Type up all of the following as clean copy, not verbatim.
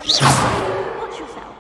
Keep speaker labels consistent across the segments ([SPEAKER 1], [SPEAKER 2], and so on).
[SPEAKER 1] Watch yourself.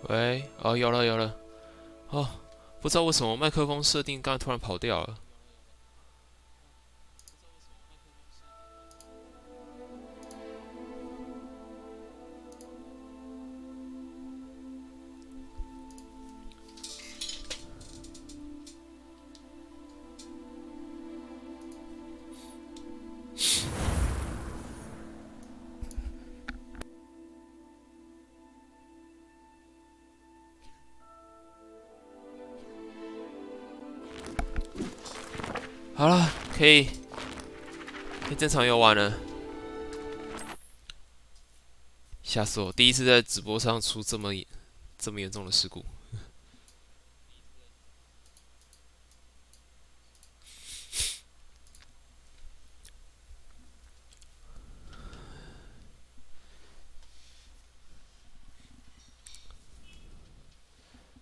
[SPEAKER 1] 喂，哦，有了有了，哦，不知道为什么麦克风设定刚才突然跑掉了。好了，可以正常游玩了。吓死我！第一次在直播上出这么严重的事故。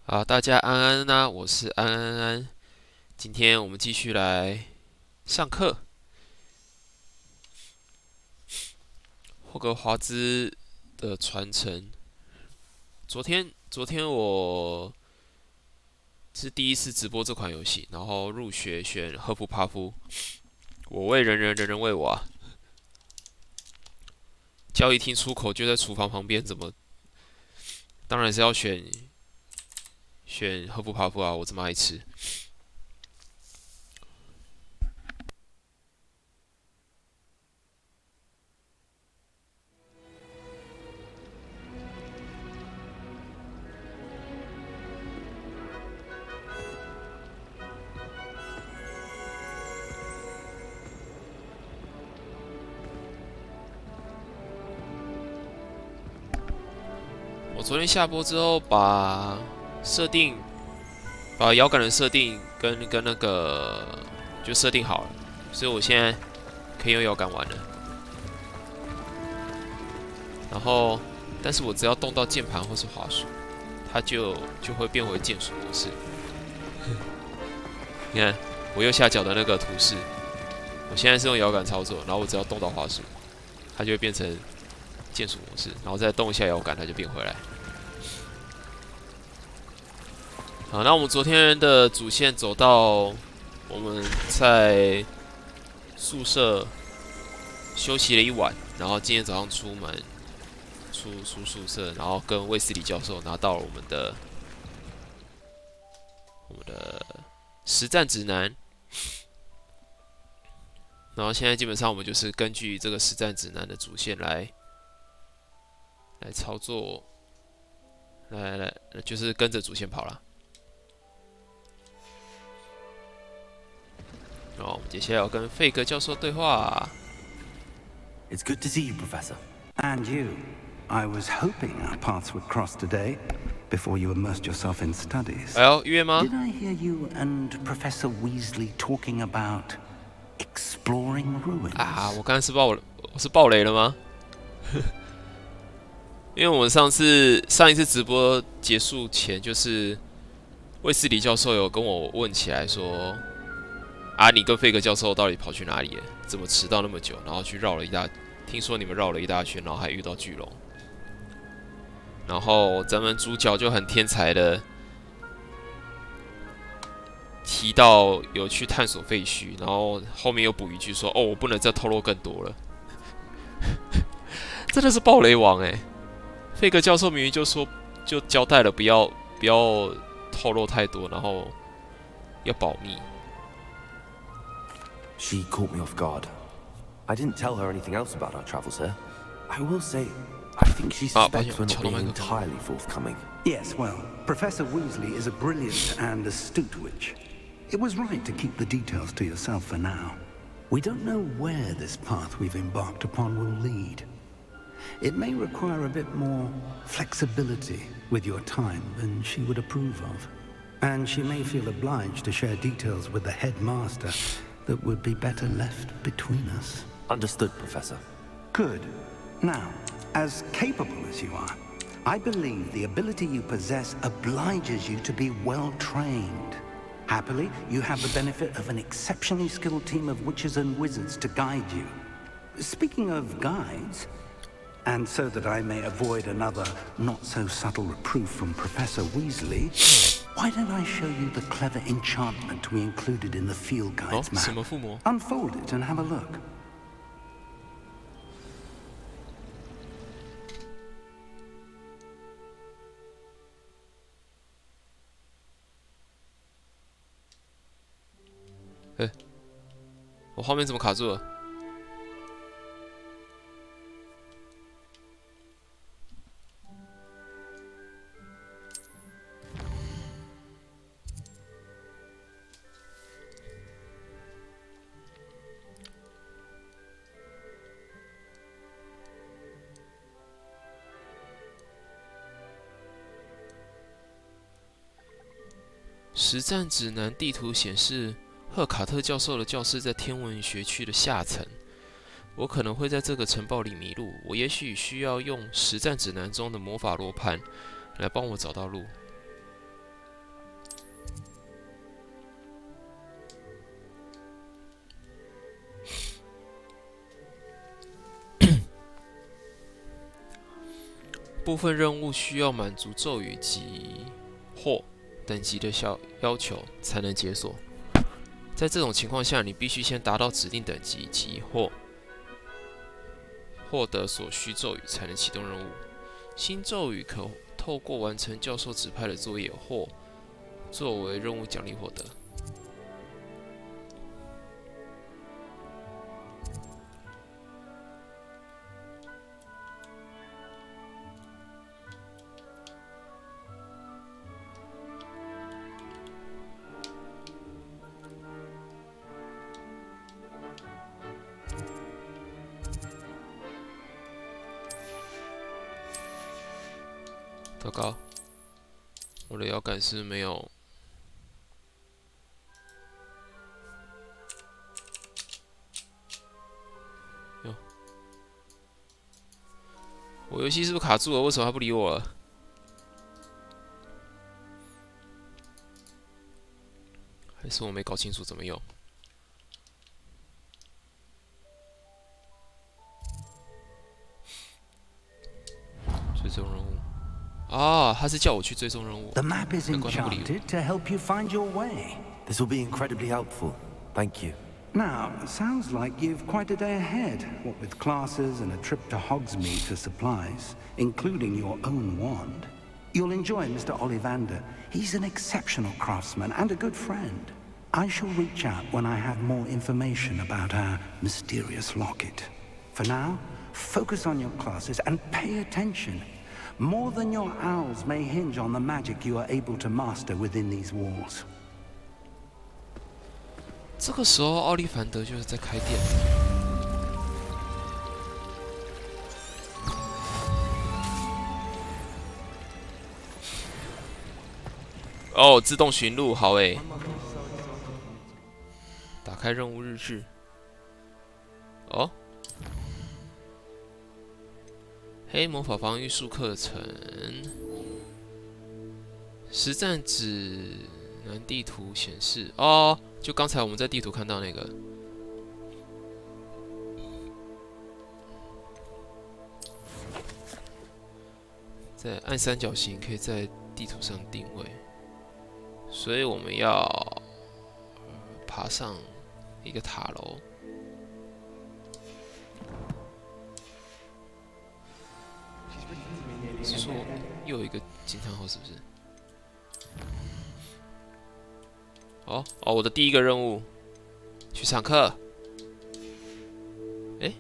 [SPEAKER 1] 好，大家安安啊，我是安。今天我们继续来上课。霍格华兹的传承。昨天我是第一次直播这款游戏，然后入学选赫夫帕夫，我为人人，人人为我啊！交易厅出口就在厨房旁边，怎么？当然是要选赫夫帕夫啊！我这么爱吃。我昨天下播之后，把摇杆的设定跟那个就设定好了，所以我现在可以用摇杆玩了。然后，但是我只要动到键盘或是滑鼠，它就会变回键鼠模式。你看我右下角的那个图示，我现在是用摇杆操作，然后我只要动到滑鼠，它就会变成键鼠模式，然后再动一下摇杆，它就变回来。好，那我们昨天的主线走到我们在宿舍休息了一晚，然后今天早上出宿舍，然后跟卫斯理教授拿到了我们的实战指南。然后现在基本上我们就是根据这个实战指南的主线来操作，来就是跟着主线跑啦。然后我们接下来要跟费格教授对话。
[SPEAKER 2] It's good to see you, Professor.
[SPEAKER 3] And you. I was hoping our paths would cross today, before you immersed yourself in studies.
[SPEAKER 1] 哎呦，约吗
[SPEAKER 3] Did I hear you and Professor Weasley talking about exploring ruins?
[SPEAKER 1] 啊，我刚才是爆雷了吗？因为我们上一次直播结束前，就是卫斯理教授有跟我问起来说，啊，你跟费格教授到底跑去哪里了？怎么迟到那么久？然后去听说你们绕了一大圈，然后还遇到巨龙。然后咱们主角就很天才的提到有去探索废墟，然后后面又补一句说：“哦，我不能再透露更多了。”真的是暴雷王哎！费格教授明明就交代了不要透露太多，然后要保密。
[SPEAKER 2] She caught me off guard. I didn't tell her anything else about our travels here. I will say, I think she suspects we're not being entirely forthcoming.
[SPEAKER 3] Yes, well, Professor Weasley is a brilliant and astute witch. It was right to keep the details to yourself for now. We don't know where this path we've embarked upon will lead. It may require a bit more flexibility with your time than she would approve of. And she may feel obliged to share details with the headmaster that would be better left between us.
[SPEAKER 2] Understood, Professor.
[SPEAKER 3] Good. Now, as capable as you are, I believe the ability you possess obliges you to be well trained. Happily, you have the benefit of an exceptionally skilled team of witches and wizards to guide you. Speaking of guides, And so that I may avoid another not-so-subtle reproof from Professor Weasley, why don't I show you the clever enchantment we included in the field guide's map? Unfold it and have a look.
[SPEAKER 1] Hey, 我画面怎么卡住了？实战指南地图显示，赫卡特教授的教室在天文学区的下层。我可能会在这个城堡里迷路，我也许需要用实战指南中的魔法罗盘来帮我找到路。部分任务需要满足咒语及或等级的要求才能解锁。在这种情况下，你必须先达到指定等级及或获得所需咒语，才能启动任务。新咒语可透过完成教授指派的作业或作为任务奖励获得。糟糕，我的摇杆是没有。哟，我游戏是不是卡住了？为什么他不理我了？还是我没搞清楚怎么用？追踪任务。啊，他是叫我去追踪任务。
[SPEAKER 3] The map is enchanted to help you find your way.
[SPEAKER 2] This will be incredibly helpful. Thank you.
[SPEAKER 3] Now, sounds like you've quite a day ahead, what with classes and a trip to Hogsmeade for supplies, including your own wand. You'll enjoy Mr. Ollivander. He's an exceptional craftsman and a good friend. I shall reach out when I have more information about our mysterious locket. For now, focus on your classes and pay attention. More than your owls may hinge on the magic you are able to master within these walls.
[SPEAKER 1] 这个时候，奥利凡德就是在开店。哦，自动寻路，好诶。打开任务日志。哦。 黑魔法防御术课程，实战指南地图显示，哦，就刚才我们在地图看到那个，在按三角形可以在地图上定位，所以我们要爬上一个塔楼。 是说又有一个惊叹号，是不是？哦，我的第一个任务，去上课。哎，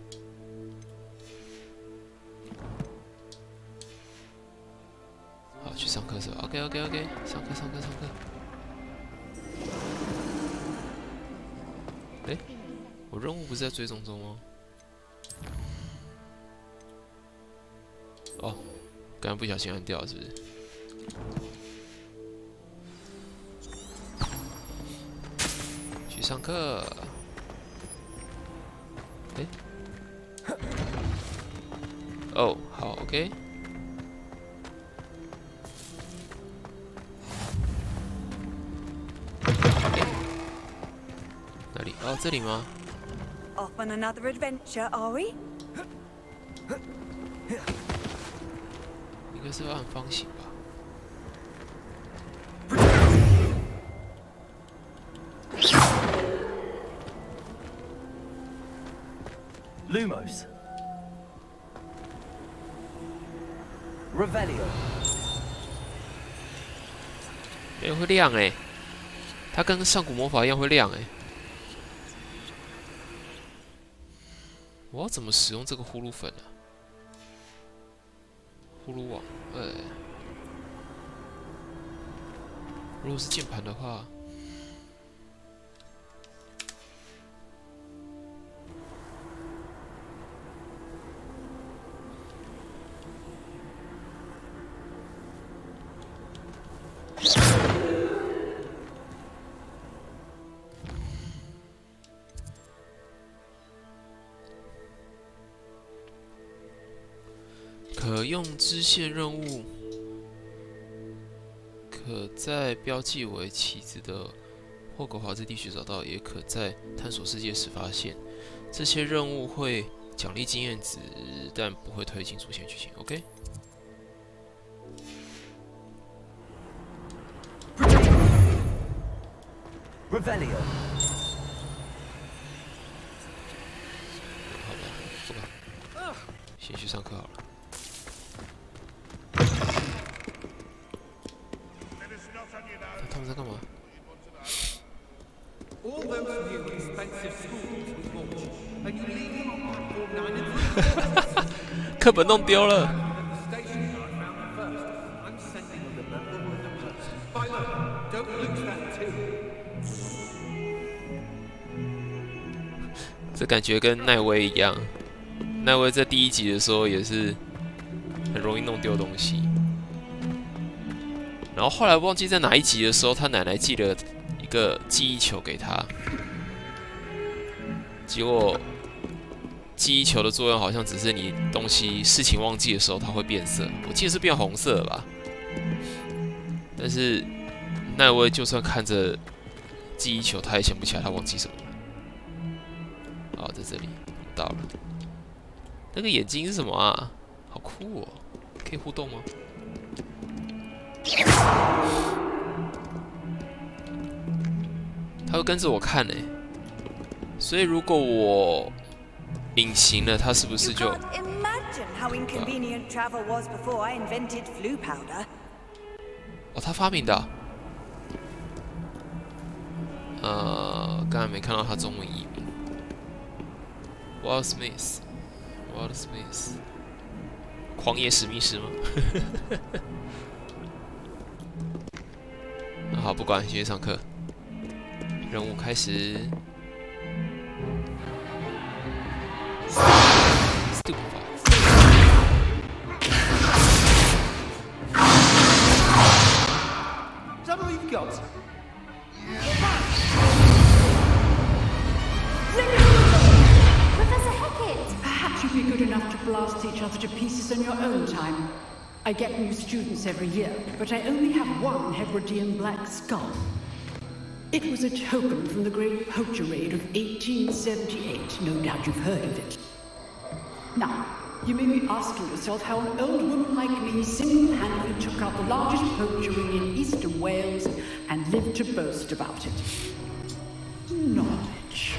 [SPEAKER 1] 好，去上课是吧 ？OK， 上课。哎，我任务不是在追踪中吗？哦。 刚刚不小心按掉了，是不是？去上课。哎，哦，好 ，OK。哪里？哦，这里吗
[SPEAKER 4] ？Off on another adventure, are we?
[SPEAKER 1] 应该是按方形吧。
[SPEAKER 2] Lumos. Revelio.
[SPEAKER 1] 会亮哎，它跟上古魔法一样会亮哎。我要怎么使用这个呼噜粉啊？呼噜网，如果是键盘的话，可用支线任务，可在标记为旗子的霍格华兹地区找到，也可在探索世界时发现。这些任务会奖励经验值，但不会推进主线剧情。OK。
[SPEAKER 2] Revelio.
[SPEAKER 1] 好吧，不管，先去上课好了。 他们在干嘛？课本弄丢了。这感觉跟奈威一样，奈威在第1集的时候也是很容易弄丢东西。 然后后来忘记在哪一集的时候，他奶奶寄了一个记忆球给他，结果记忆球的作用好像只是你东西事情忘记的时候它会变色，我记得是变红色了吧。但是奈威就算看着记忆球，他也想不起来他忘记什么了。好，在这里到了，那个眼睛是什么啊？好酷哦！可以互动吗？ 他会跟着我看呢，所以如果我隐形了，他是不是就？哦，他发明的啊。刚才没看到他中文译名。Walt Smith， 狂野史密斯吗？那好，不管，继续上课。任务开始。
[SPEAKER 4] Perhaps you'd be good enough to blast each other to pieces in your own time. I get new students every year, but I only have one Hebridean black skull. It was a token from the Great Poacher Raid of 1878. No doubt you've heard of it. Now, you may be asking yourself how an old woman like me single-handedly took out the largest poacher ring in eastern Wales and lived to boast about it. Knowledge.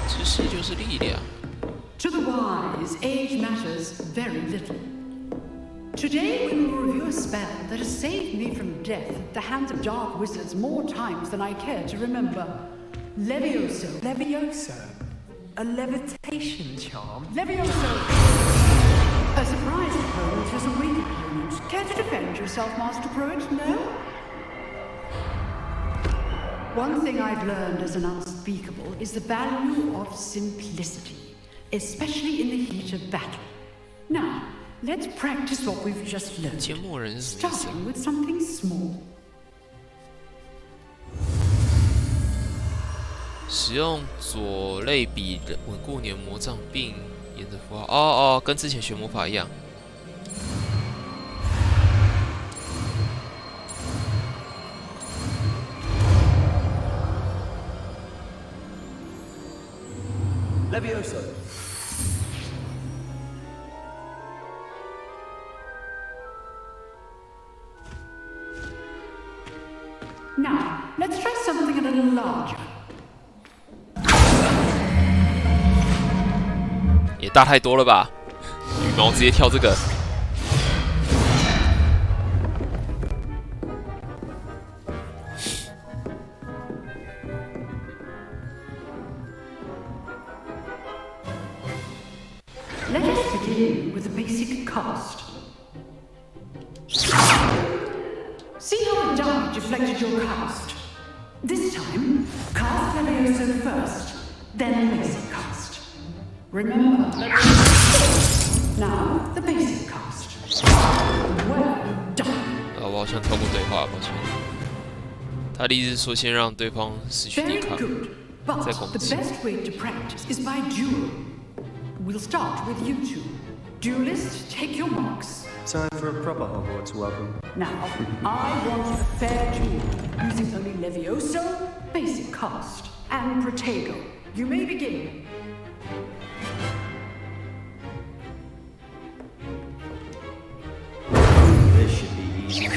[SPEAKER 1] 知识就是力量。
[SPEAKER 4] To the wise, age matters very little. Today we will review a spell that has saved me from death at the hands of dark wizards more times than I care to remember. Levioso.
[SPEAKER 5] Levioso? A levitation charm?
[SPEAKER 4] Levioso! A surprise opponent is a weak opponent. Care to defend yourself, Master Pruitt? No? One thing I've learned as an unspeakable is the value of simplicity, especially in the heat of battle. Now, let's practice what we've just learned,
[SPEAKER 1] 缄默人是什么意思？
[SPEAKER 4] starting with something small.
[SPEAKER 1] 使用左类比稳固你的魔杖，并沿着符号。跟之前学魔法一样。
[SPEAKER 2] Levioso.
[SPEAKER 4] Now, let's try something a little larger.
[SPEAKER 1] 也大太多了吧？羽毛直接跳这个。
[SPEAKER 4] Let us begin with the basic cast. See how the die deflected your cast. This time, cast Levioso first, then basic cast. Remember, now the basic cast. Well done.
[SPEAKER 1] 我好像跳过对话，抱歉。他的意思是说，先让对方失去抵
[SPEAKER 4] Very
[SPEAKER 1] 抗，
[SPEAKER 4] good. But
[SPEAKER 1] 再攻
[SPEAKER 4] the
[SPEAKER 1] 击。
[SPEAKER 4] best way to practice is by duel. We'll start with you two. Duelists, take your marks.
[SPEAKER 5] Time for a proper Hogwarts welcome.
[SPEAKER 4] Now, I want a fair duel, using only Levioso, basic cast, and Protego. You may begin.
[SPEAKER 5] This should be easy.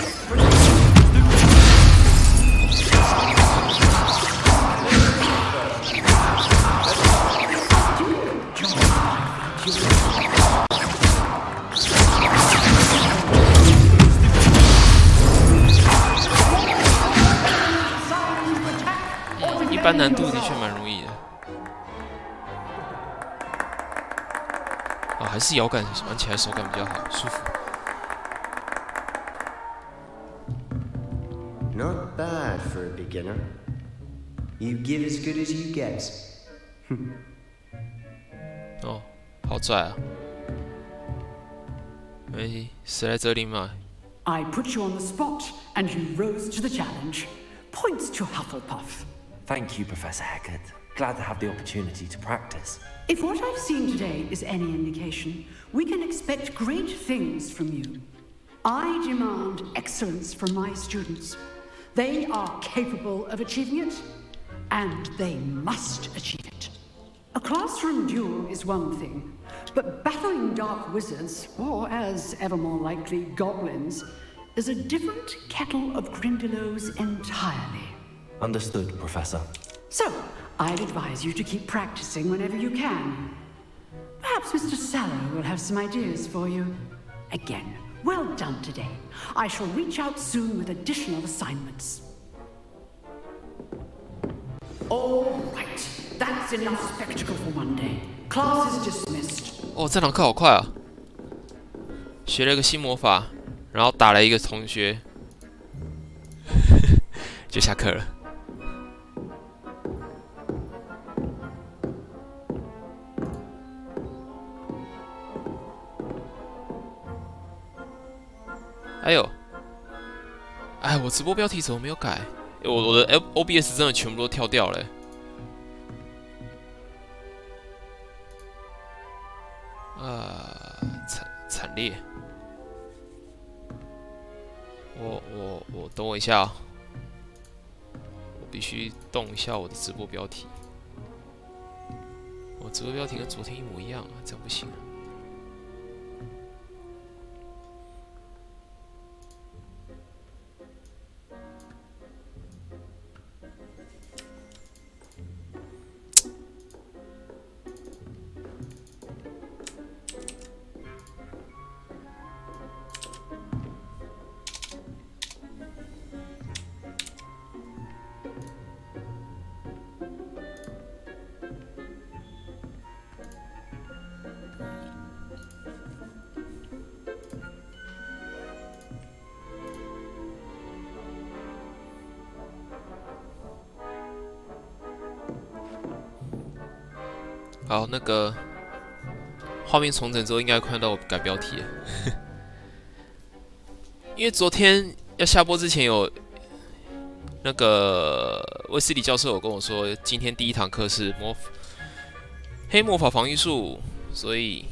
[SPEAKER 1] 一般难度的确蛮容易的。还是摇杆玩起来手感比较好，舒服。
[SPEAKER 5] Not bad for a beginner. You give as good as you get.
[SPEAKER 1] 哦，好拽啊！哎，谁来这里嘛？
[SPEAKER 4] I put you on the spot, and you rose to the challenge. Points to Hufflepuff.
[SPEAKER 2] Thank you, Professor Hecat. Glad to have the opportunity to practice.
[SPEAKER 4] If what I've seen today is any indication, we can expect great things from you. I demand excellence from my students. They are capable of achieving it, and they must achieve it. A classroom duel is one thing, but battling dark wizards, or as ever more likely, goblins, is a different kettle of Grindylows entirely.
[SPEAKER 2] Understood, Professor.
[SPEAKER 4] So, I'd advise you to keep practicing whenever you can. Perhaps Mr. Sallow will have some ideas for you. Again, well done today. I shall reach out soon with additional assignments. All right, that's enough spectacle for one day. Class is dismissed.
[SPEAKER 1] 哦，这堂课好快啊！学了一个新魔法，然后打了一个同学，就下课了。还有，哎，我直播标题怎么没有改？我的 OBS 真的全部都跳掉了欸。惨烈！我等我一下啊，我必须动一下我的直播标题。我直播标题跟昨天一模一样啊，这样不行啊。好，那个画面重整之后，应该看到我改标题了。因为昨天要下播之前有那个威斯理教授有跟我说，今天第一堂课是黑魔法防御术，所以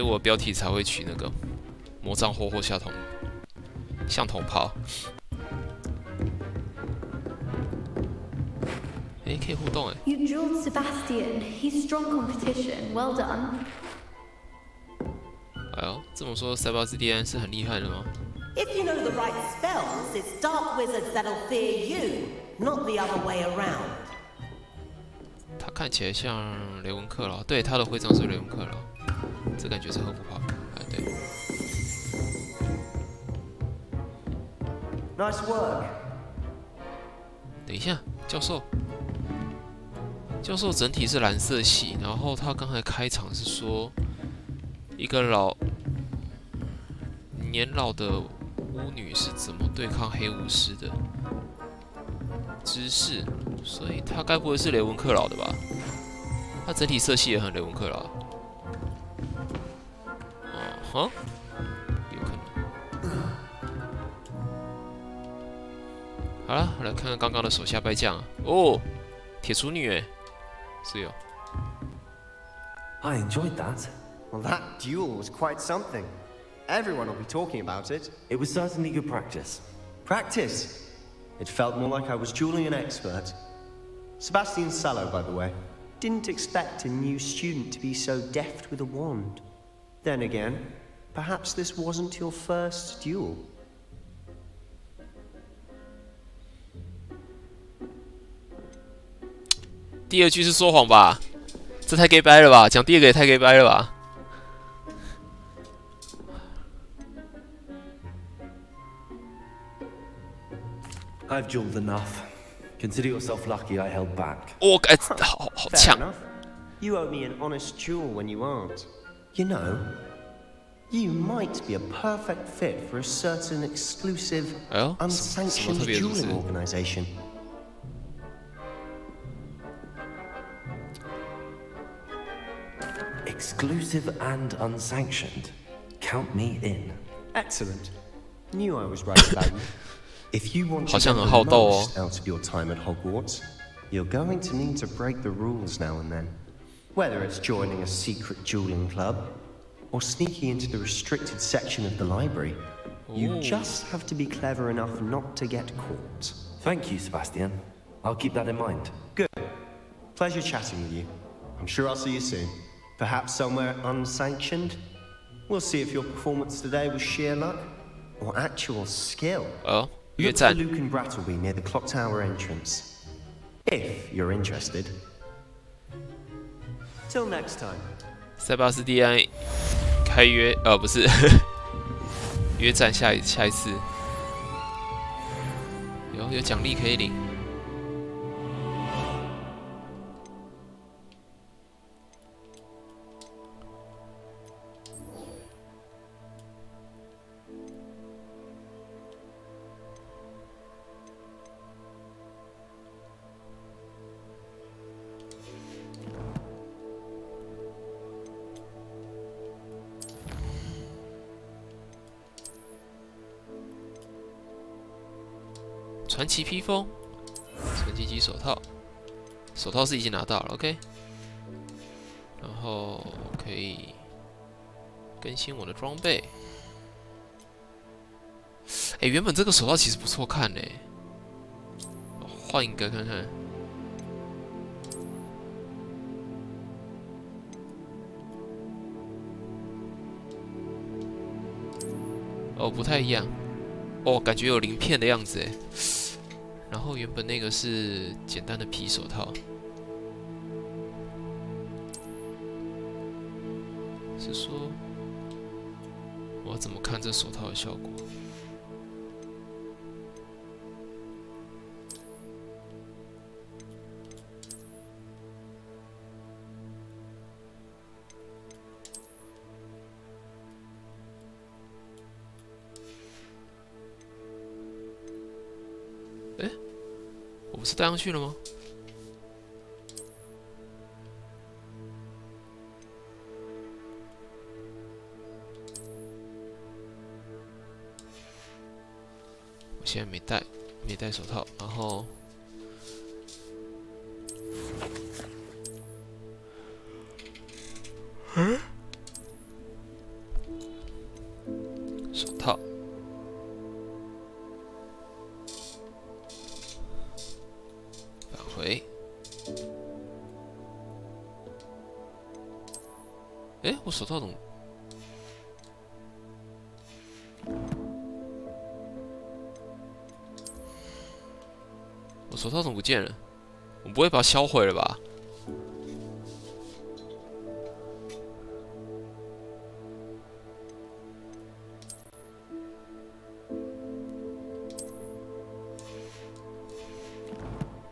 [SPEAKER 1] 我标题才会取那个魔杖霍霍向同袍。哎，可以互动哎。
[SPEAKER 6] You drilled Sebastian. He's strong competition. Well done.
[SPEAKER 1] 哎呦，这么说塞巴斯蒂安是很厉害的吗？
[SPEAKER 7] If you know the right spells it's dark wizards that'll fear you, not the other way around.
[SPEAKER 1] 他看起来像雷文克劳，对，他的徽章是雷文克劳，这感觉是赫夫帕。哎，对。
[SPEAKER 5] Nice work.
[SPEAKER 1] 等一下，教授。教授整体是蓝色系，然后他刚才开场是说一个年老的巫女是怎么对抗黑巫师的知识，所以他该不会是雷文克劳的吧？他整体色系也很雷文克劳。哈，有可能。好了，我来看看刚刚的手下败将哦，铁厨女哎。是有。
[SPEAKER 2] I enjoyed that.
[SPEAKER 5] Well, that duel was quite something. Everyone will be talking about it.
[SPEAKER 2] It was certainly good practice.
[SPEAKER 5] Practice? It felt more like I was dueling an expert. Sebastian Sallow, by the way. Didn't expect a new student to be so deft with a wand. Then again, perhaps this wasn't your first duel.
[SPEAKER 1] 第二句是说谎吧？这太 gay 掰了吧？讲第二个也太 gay 掰了吧
[SPEAKER 2] ？I've dueled enough. Consider yourself lucky I held back.
[SPEAKER 1] 哦，好呛。
[SPEAKER 5] You owe me an honest duel when you aren't. You know, you might be a perfect fit for a certain exclusive, unsanctioned dueling organization.
[SPEAKER 2] Exclusive and unsanctioned. Count me in.
[SPEAKER 5] Excellent. Knew I was right about you. If you want to get the most out of your time at Hogwarts, you're going to need to break the rules now and then. Whether it's joining a secret dueling club, or sneaking into the restricted section of the library, you just have to be clever enough not to get caught.
[SPEAKER 2] Thank you, Sebastian. I'll keep that in mind.
[SPEAKER 5] Good. Pleasure chatting with you. I'm sure I'll see you soon. Perhaps somewhere unsanctioned? We'll see if your performance today was sheer luck or actual skill.
[SPEAKER 1] Oh,
[SPEAKER 5] look for Luke and Brattleby near the clock tower entrance. If you're interested. Till next time.
[SPEAKER 1] 塞巴斯蒂安开约，不是约战下一次，有奖励可以领。传奇披风，传奇级手套，手套是已经拿到了 ，OK。然后可以更新我的装备。哎，原本这个手套其实不错看呢，换一个看看。哦，不太一样。哦，感觉有鳞片的样子哎。然后原本那个是简单的皮手套，是说我要怎么看这手套的效果？哎，我不是戴上去了吗？我现在没戴手套，然后手套。回，哎，我手套怎么？我手套怎么不见了？我不会把它销毁了吧？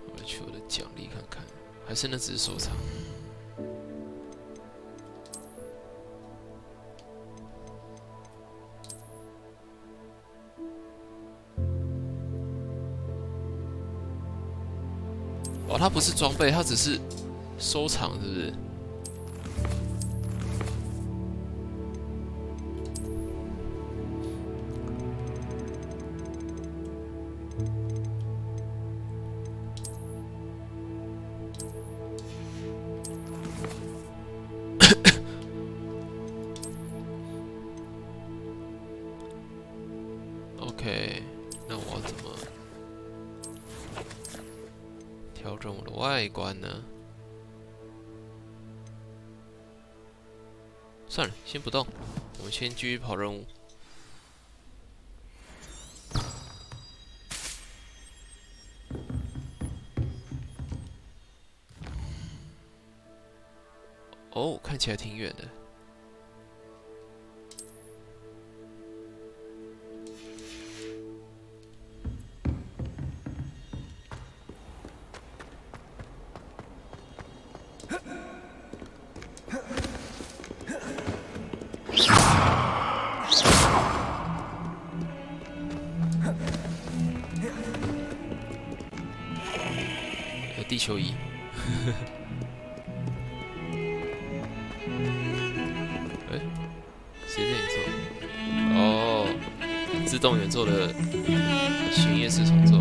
[SPEAKER 1] 我来去我的奖励看看，还是那只是收藏？ 哦，它不是装备，它只是收藏，是不是？OK， 那我要怎么？ 调整我的外观呢？算了，先不动，我们先继续跑任务。哦，看起来挺远的。 地球仪，哎，谁在演奏？哦，自动演奏的弦乐四重奏。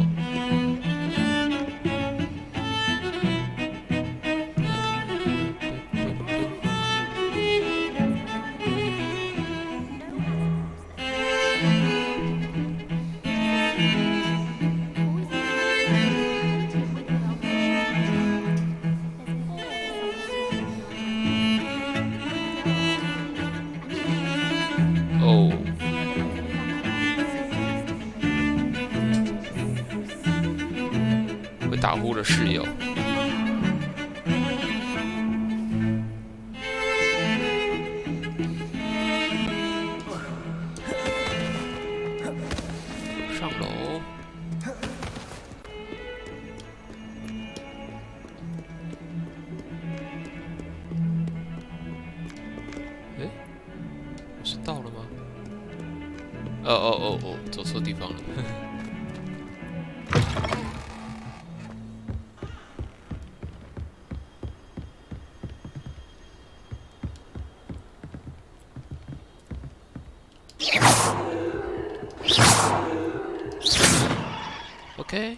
[SPEAKER 1] 哦，会打呼的室友。上楼。哎，我是到了吗？ 哦，走错地方了。OK。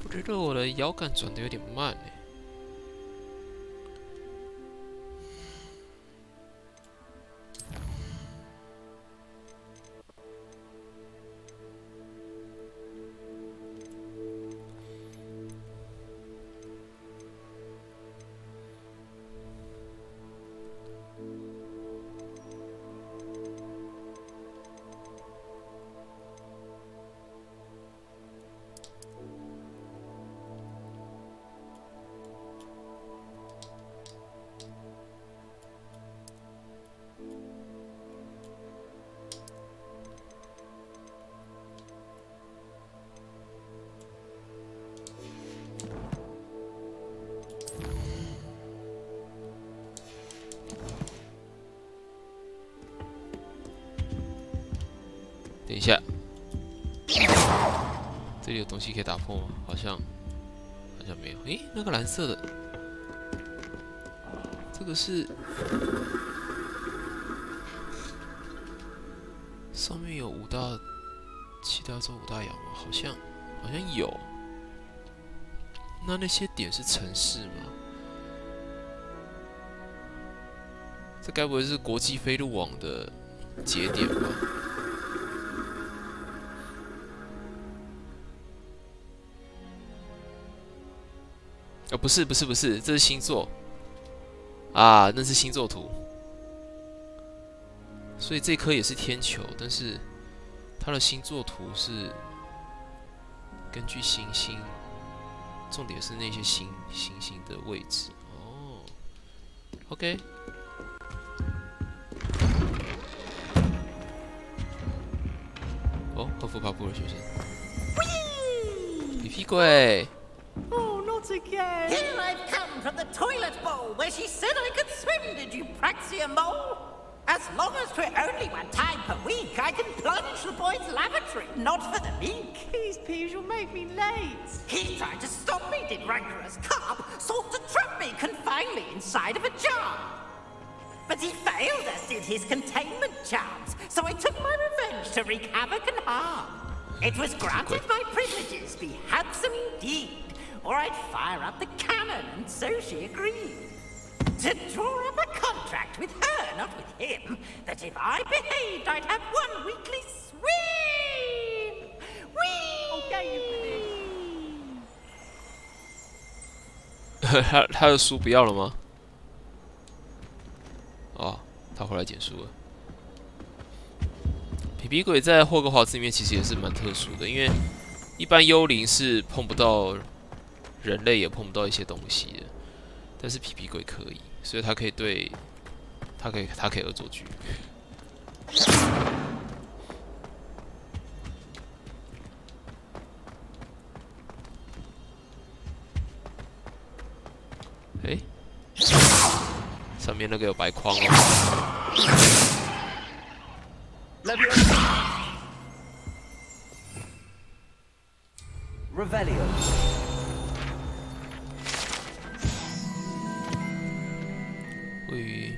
[SPEAKER 1] 我觉得我的摇杆转的有点慢欸。等一下，这里有东西可以打破吗？好像没有。诶，那个蓝色的，这个是上面有5大、7大洲5大洋吗？好像有。那些点是城市吗？这该不会是国际飞路网的节点吧？不是，这是星座啊，那是星座图。所以这颗也是天球，但是它的星座图是根据星星，重点是那些星星的位置。哦 ，OK。哦，和服爬坡的学生。皮皮鬼。
[SPEAKER 7] Oh, not again. Here I've come from the toilet bowl where she said I could swim, did you praxia mole? As long as for only 1 time per week, I can plunge the boy's lavatory, not for the meek.
[SPEAKER 8] Please, Peeves, you'll make me late.
[SPEAKER 7] He tried to stop me, did rancorous carp, sought to trap me, confine me inside of a jar. But he failed us in his containment charms, so I took my revenge to wreak havoc and harm. It was granted my privileges be handsome indeed, or I'd fire up the cannon, and so she agreed. To draw up a contract with her, not with him, that if I behaved, I'd have 1 weekly swim! Whee!
[SPEAKER 8] Okay,
[SPEAKER 1] 他的书不要了吗？哦，他回来捡书了。皮皮鬼在霍格华兹里面其实也是蛮特殊的，因为一般幽灵是碰不到人类，也碰不到一些东西的，但是皮皮鬼可以，所以他可以对，他可以恶作剧。哎，上面那个有白框哦。
[SPEAKER 2] Revelio.
[SPEAKER 1] 位于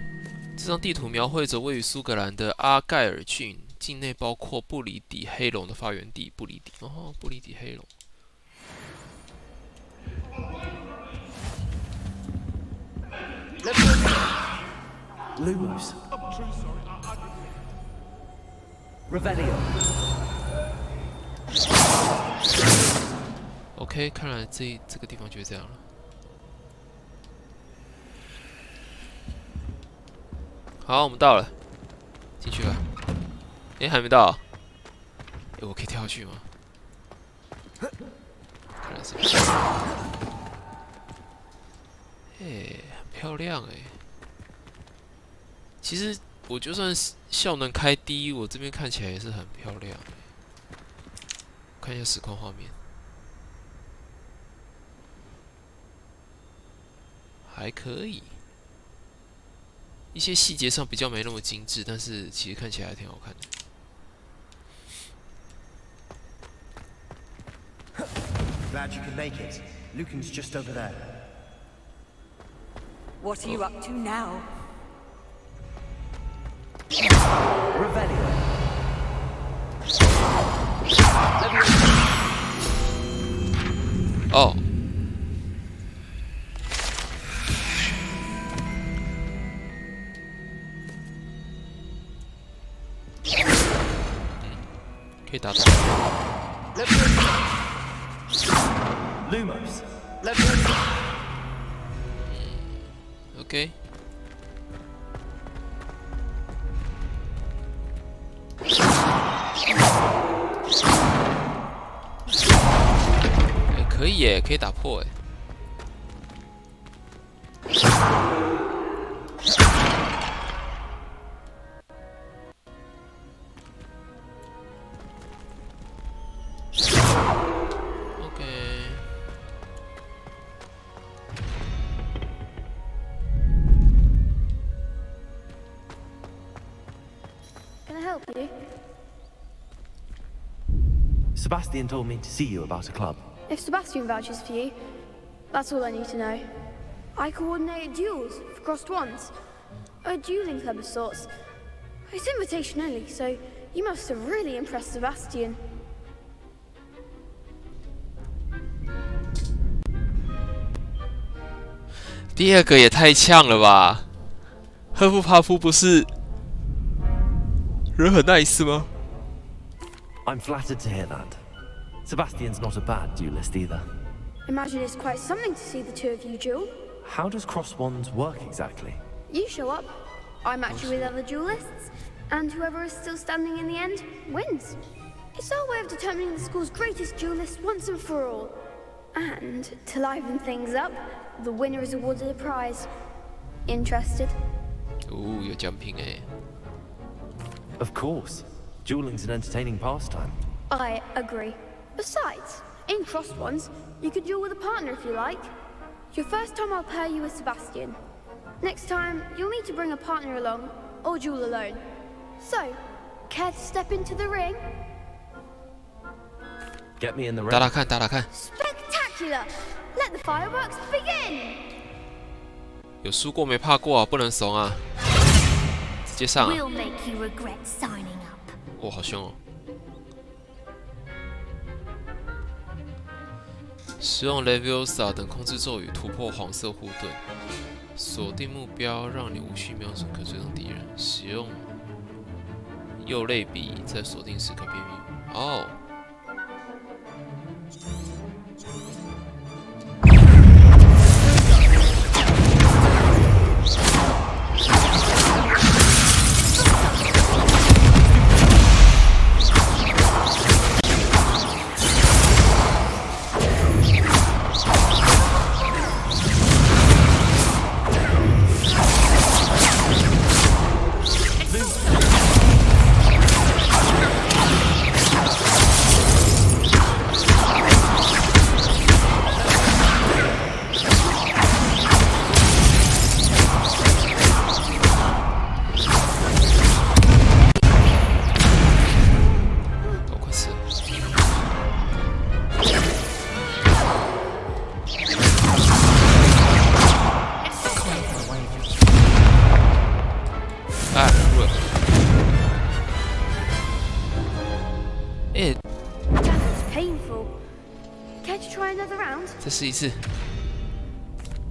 [SPEAKER 1] 这张地图描绘着位于苏格兰的阿盖尔郡境内，包括布里底黑龙的发源地。布里底哦，布里底黑龙。
[SPEAKER 2] Lumos. Revelio.
[SPEAKER 1] OK， 看来这个地方就是这样了。好，我们到了，进去了。哎，还没到。哎，我可以跳下去吗？看来是。哎，很漂亮哎。其实我就算效能开低，我这边看起来也是很漂亮。看一下实况画面，还可以。一些细节上比较没那么精致，但是其实看起来还挺好看的。
[SPEAKER 5] Glad you could make it. Lucan's just over there.
[SPEAKER 8] What are you up to now?
[SPEAKER 2] Revelio.
[SPEAKER 1] 哦。可以打到。
[SPEAKER 2] Lumos.
[SPEAKER 1] OK。哎，可以耶，可以打破哎。
[SPEAKER 2] Sebastian told me to see you about a club.
[SPEAKER 6] If Sebastian vouches for you, that's all I need to know. I coordinate duels for crossed ones. A dueling club of sorts. It's invitation only, so you must have really impressed Sebastian.
[SPEAKER 1] 第二个也太呛了吧！赫夫帕夫不是人很 nice 吗？
[SPEAKER 2] I'm flattered to hear that. Sebastian's not a bad duelist either.
[SPEAKER 6] Imagine it's quite something to see the two of you duel.
[SPEAKER 2] How does cross wands work exactly?
[SPEAKER 6] You show up, I match you with other duelists, and whoever is still standing in the end wins. It's our way of determining the school's greatest duelist once and for all. And to liven things up, the winner is awarded a prize. Interested?
[SPEAKER 1] Ooh, 有奖品哎。
[SPEAKER 2] Of course. Dueling's an entertaining pastime.
[SPEAKER 6] I agree. Besides, in crossed ones, you could duel with a partner if you like. Your first time I'll pair you with Sebastian. Next time, you'll need to bring a partner along, or duel alone. So, care to step into the ring?
[SPEAKER 2] Get me in the ring.
[SPEAKER 1] 打打看，打打看。
[SPEAKER 6] Spectacular! Let the fireworks begin!
[SPEAKER 1] 有输过没怕过啊，不能怂啊！直接上啊！
[SPEAKER 6] We'll make you regret signing up.
[SPEAKER 1] 哇，好凶哦！使用 Leviosa 等控制咒语突破黄色护盾，锁定目标，让你无需瞄准可追踪敌人。使用右类比，在锁定时可变异。哦。再试一次。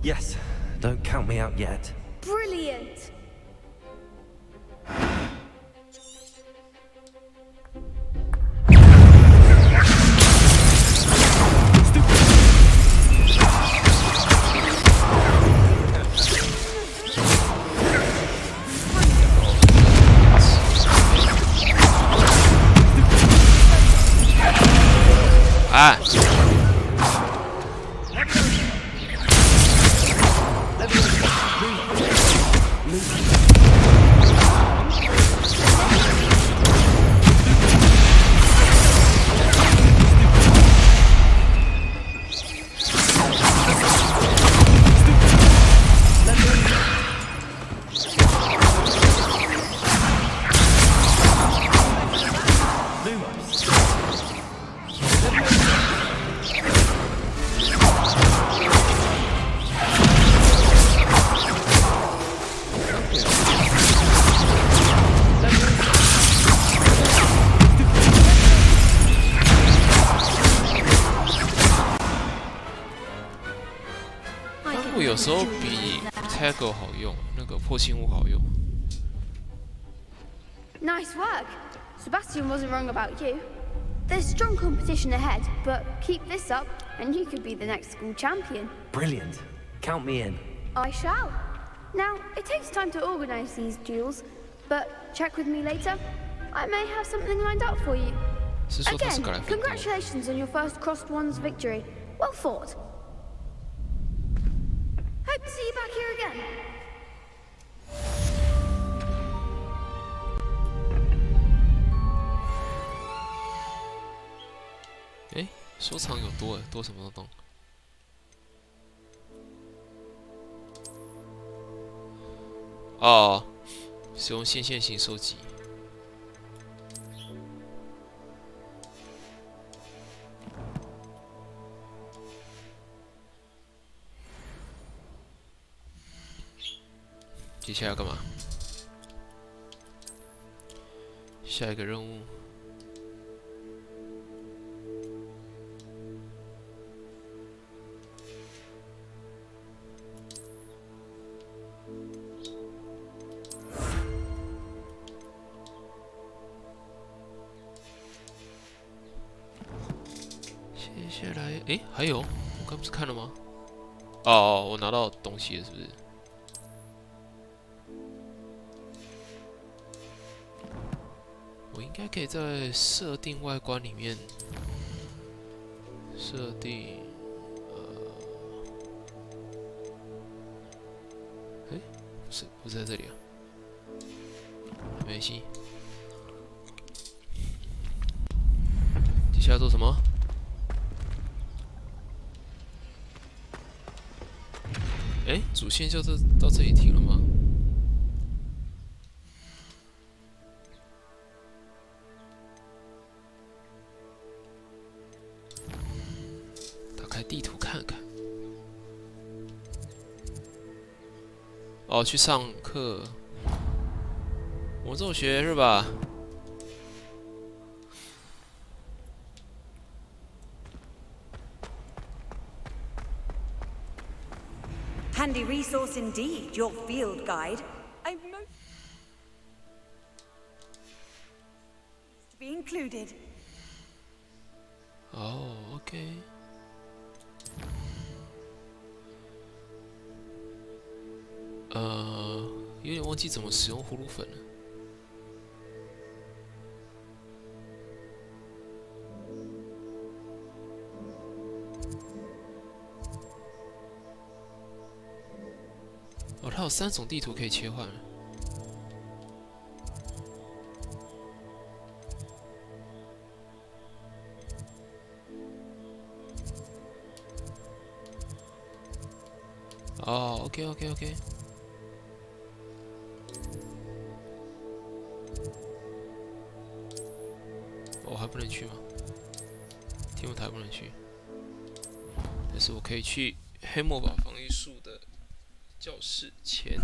[SPEAKER 2] Yes, don't count me out yet.
[SPEAKER 6] Brilliant!
[SPEAKER 1] 有时候比 Taggle 好用，那个破信物好用。
[SPEAKER 6] Nice work. Sebastian wasn't wrong about you. There's strong competition ahead, but keep this up and you could be the next school champion.
[SPEAKER 2] Brilliant. Count me in.
[SPEAKER 6] I shall. Now, it takes time to organize these duels, but check with me later. I may have something lined up for you. Again, congratulations on your first Crossed Wands victory. Well fought. Hope to see you back here again.
[SPEAKER 1] 哎，收藏有多哎，多什么都懂。哦，使用线性型收集。接下来要干嘛？下一个任务。接下来，哎，还有我刚不是看了吗？哦，我拿到东西了，是不是？我应该可以在设定外观里面设定，不是在这里啊，没关系。接下来做什么？主线就到这里停了吗？打开地图看看。哦，去上课。魔咒学是吧？
[SPEAKER 8] Handy resource indeed, your field guide. I'm most to be included.
[SPEAKER 1] Oh, okay. 有点忘记怎么使用葫芦粉了。哦，它有3种地图可以切换。哦 ，OK。我还不能去吗？天幕台不能去，但是我可以去黑魔法防御术的教室前。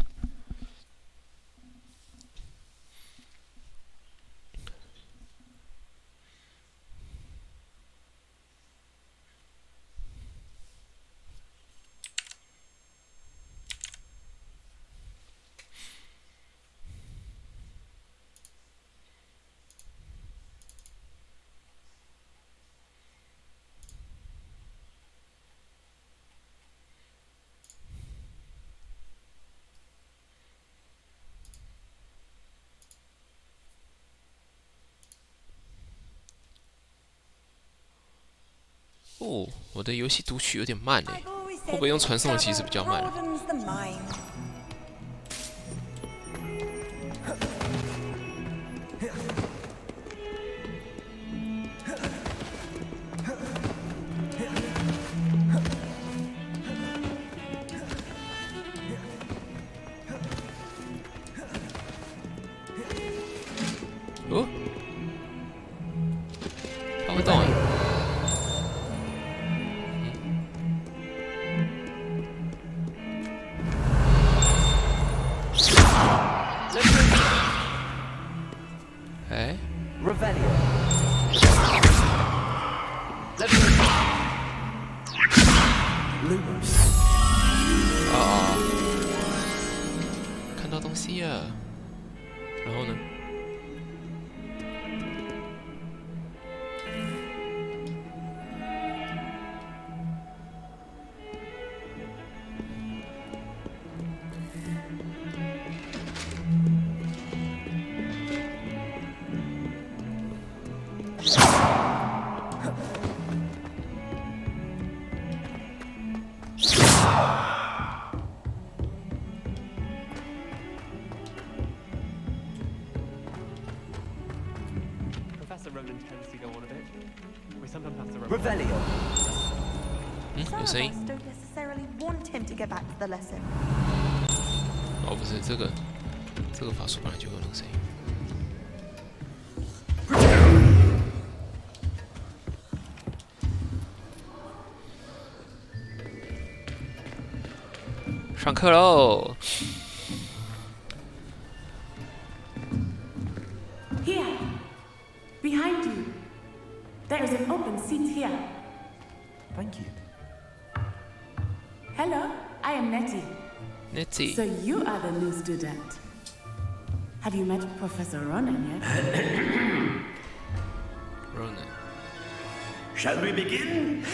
[SPEAKER 1] 哦，我的游戏读取有点慢诶，会不会用传送的其实比较慢？哦，它会动诶。 看到东西了，然后呢？有声音。哦，不是这个法术本来就有那个声音。上课喽！
[SPEAKER 9] Here, behind you, there is an open seat here.
[SPEAKER 2] Thank you.
[SPEAKER 9] Hello, I am Nettie.
[SPEAKER 1] Nettie.
[SPEAKER 9] So you are the new student. Have you met Professor Ronan yet?
[SPEAKER 1] Ronan.
[SPEAKER 10] Shall we begin?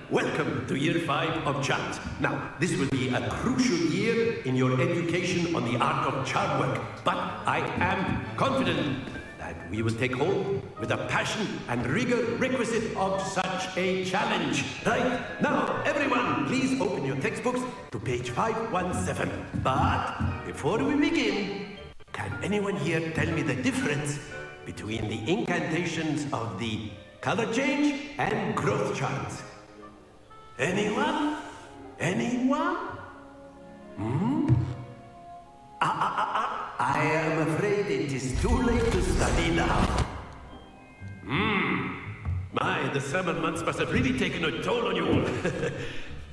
[SPEAKER 10] welcome to year 5 of charms. Now, this will be a crucial year in your education on the art of charm work, but I am confident that we will take hold with the passion and rigor requisite of such a challenge. Right, now, everyone, please open your textbooks to page 517. But before we begin, can anyone here tell me the difference between the incantations of the color change and growth charts? Anyone? Anyone? I am afraid it is too late to study now. My, the summer months must have really taken a toll on you all.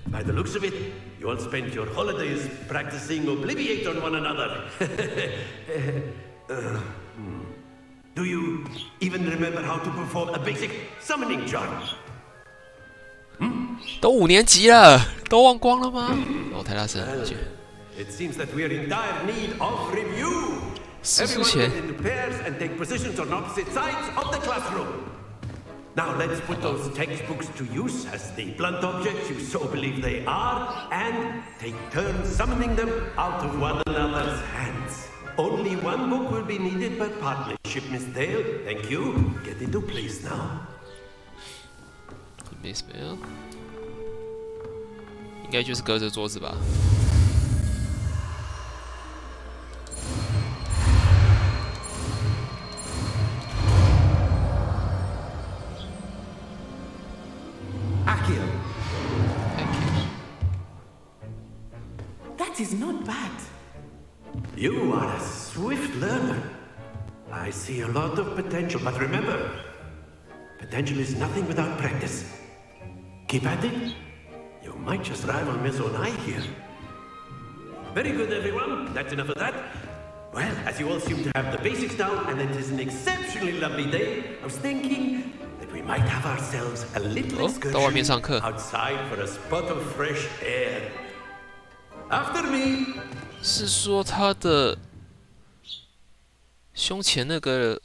[SPEAKER 10] By the looks of it, you all spent your holidays practicing Obliviate on one another. Do you even remember how to perform a basic summoning charm?
[SPEAKER 1] 都5年级了，都忘光了吗？哦，太大声了，抱歉。
[SPEAKER 10] It seems that we are in dire need of review.
[SPEAKER 1] 输出
[SPEAKER 10] Everyone
[SPEAKER 1] 前
[SPEAKER 10] get into pairs and take positions on opposite sides of the classroom. Now let's put those textbooks to use as the blunt objects you so believe they are, and take turns summoning them out of one another's hands. Only one book will be needed per partnership, Miss Dale. Thank you. Get into place now.
[SPEAKER 1] Miss Dale 应该就是隔着桌子吧。
[SPEAKER 9] That is not bad.
[SPEAKER 10] You are a swift learner. I see a lot of potential, but remember, potential is nothing without practice. Keep at it. You might just rival Miss Onai here. Very good, everyone. That's enough of that. Well, as you all seem to have the basics down, and it is an exceptionally lovely day, I was thinking that we might have ourselves a little excursion outside for a spot of fresh air. After me.
[SPEAKER 1] 是说他的胸前那个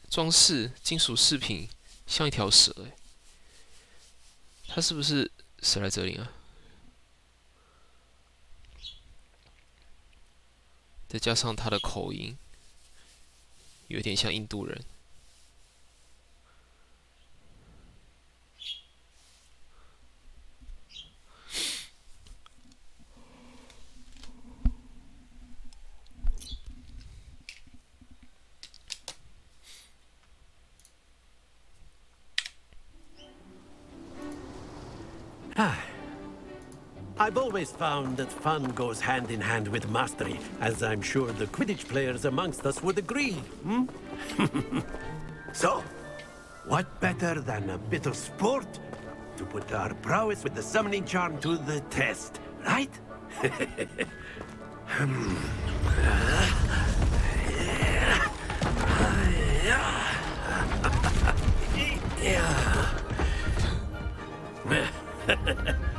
[SPEAKER 1] 装饰金属饰品像一条蛇哎，他是不是史莱哲林啊？再加上他的口音，有点像印度人。
[SPEAKER 10] I've always found that fun goes hand in hand with mastery, as I'm sure the Quidditch players amongst us would agree. So, what better than a bit of sport to put our prowess with the summoning charm to the test, right?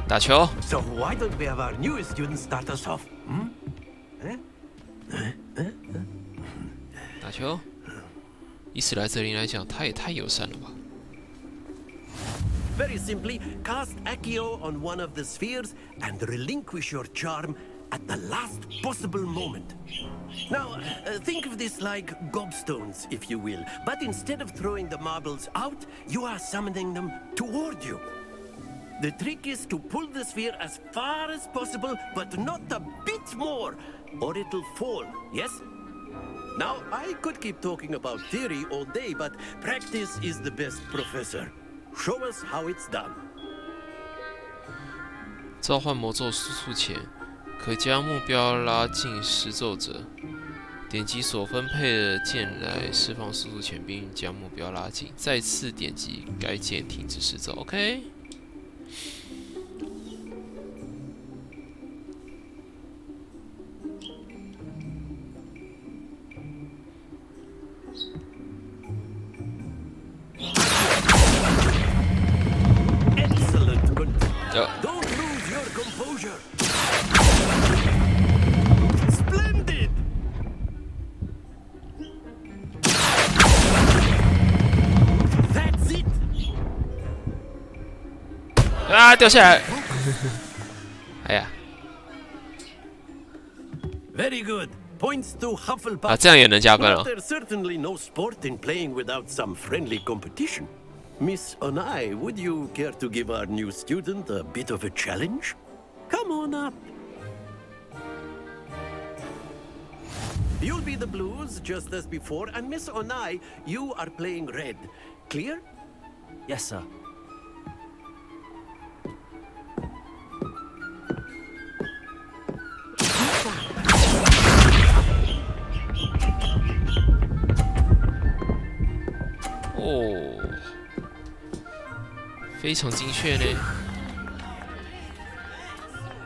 [SPEAKER 1] 打球。
[SPEAKER 10] So why don't we have our newest student start us off?
[SPEAKER 1] 打球。以史莱哲林来讲，他也太友善了吧。
[SPEAKER 10] Very simply, cast Accio on one of the spheres and relinquish your charm at the last possible moment. Now, think of this like gobstones, if you will. But instead of throwing the marbles out, you are summoning them toward you. The trick is to pull the sphere as far as possible, but not a bit more, or it'll fall, yes? Now, I could keep talking about theory all day, but practice is the best professor. Show us how it's done.
[SPEAKER 1] 召唤魔咒输出前，可将目标拉近施咒者。点击所分配的键来释放输出前，并将目标拉近。再次点击该键停止施咒。OK。
[SPEAKER 10] Don't lose your composure. Splendid. That's it.
[SPEAKER 1] 啊，掉下来！哎呀！
[SPEAKER 10] Very good. Points to Hufflepuff.
[SPEAKER 1] 啊，这样也能加分了。
[SPEAKER 10] There's certainly no sport in playing without some friendly competition. Miss Onai, would you care to give our new student a bit of a challenge? Come on up. You'll be the blues just as before, and Miss Onai, you are playing red. Clear?
[SPEAKER 2] Yes, sir.
[SPEAKER 1] Oh. 非常精确呢，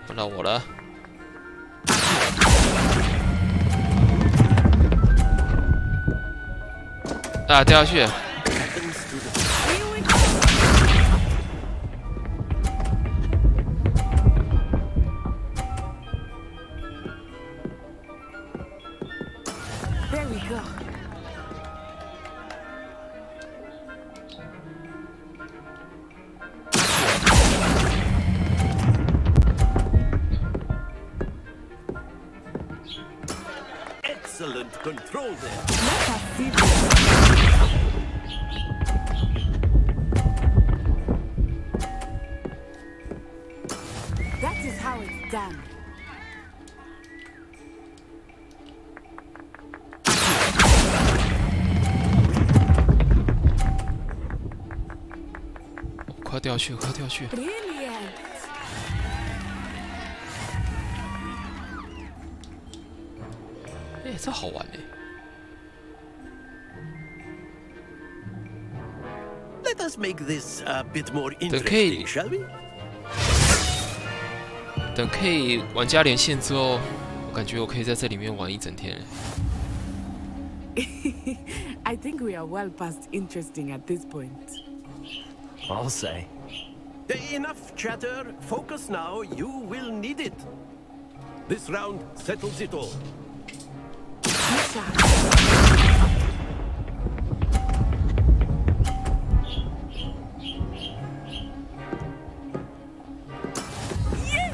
[SPEAKER 1] 换到我了。啊，掉下去了。
[SPEAKER 9] There we go.
[SPEAKER 10] Excellent control there.
[SPEAKER 9] That is how it's done.
[SPEAKER 1] Oh, 快掉下去，快掉下去！
[SPEAKER 9] Brilliant.
[SPEAKER 1] 哎，这好玩哎！
[SPEAKER 10] Let us make this a bit more interesting, shall we?
[SPEAKER 1] 等可以玩家连线之后，我感觉我可以在这里面玩一整天。
[SPEAKER 9] I think we are well past interesting at this point.
[SPEAKER 2] I'll say.
[SPEAKER 10] Enough chatter. Focus now. You will need it. This round settles it all.
[SPEAKER 1] Yes.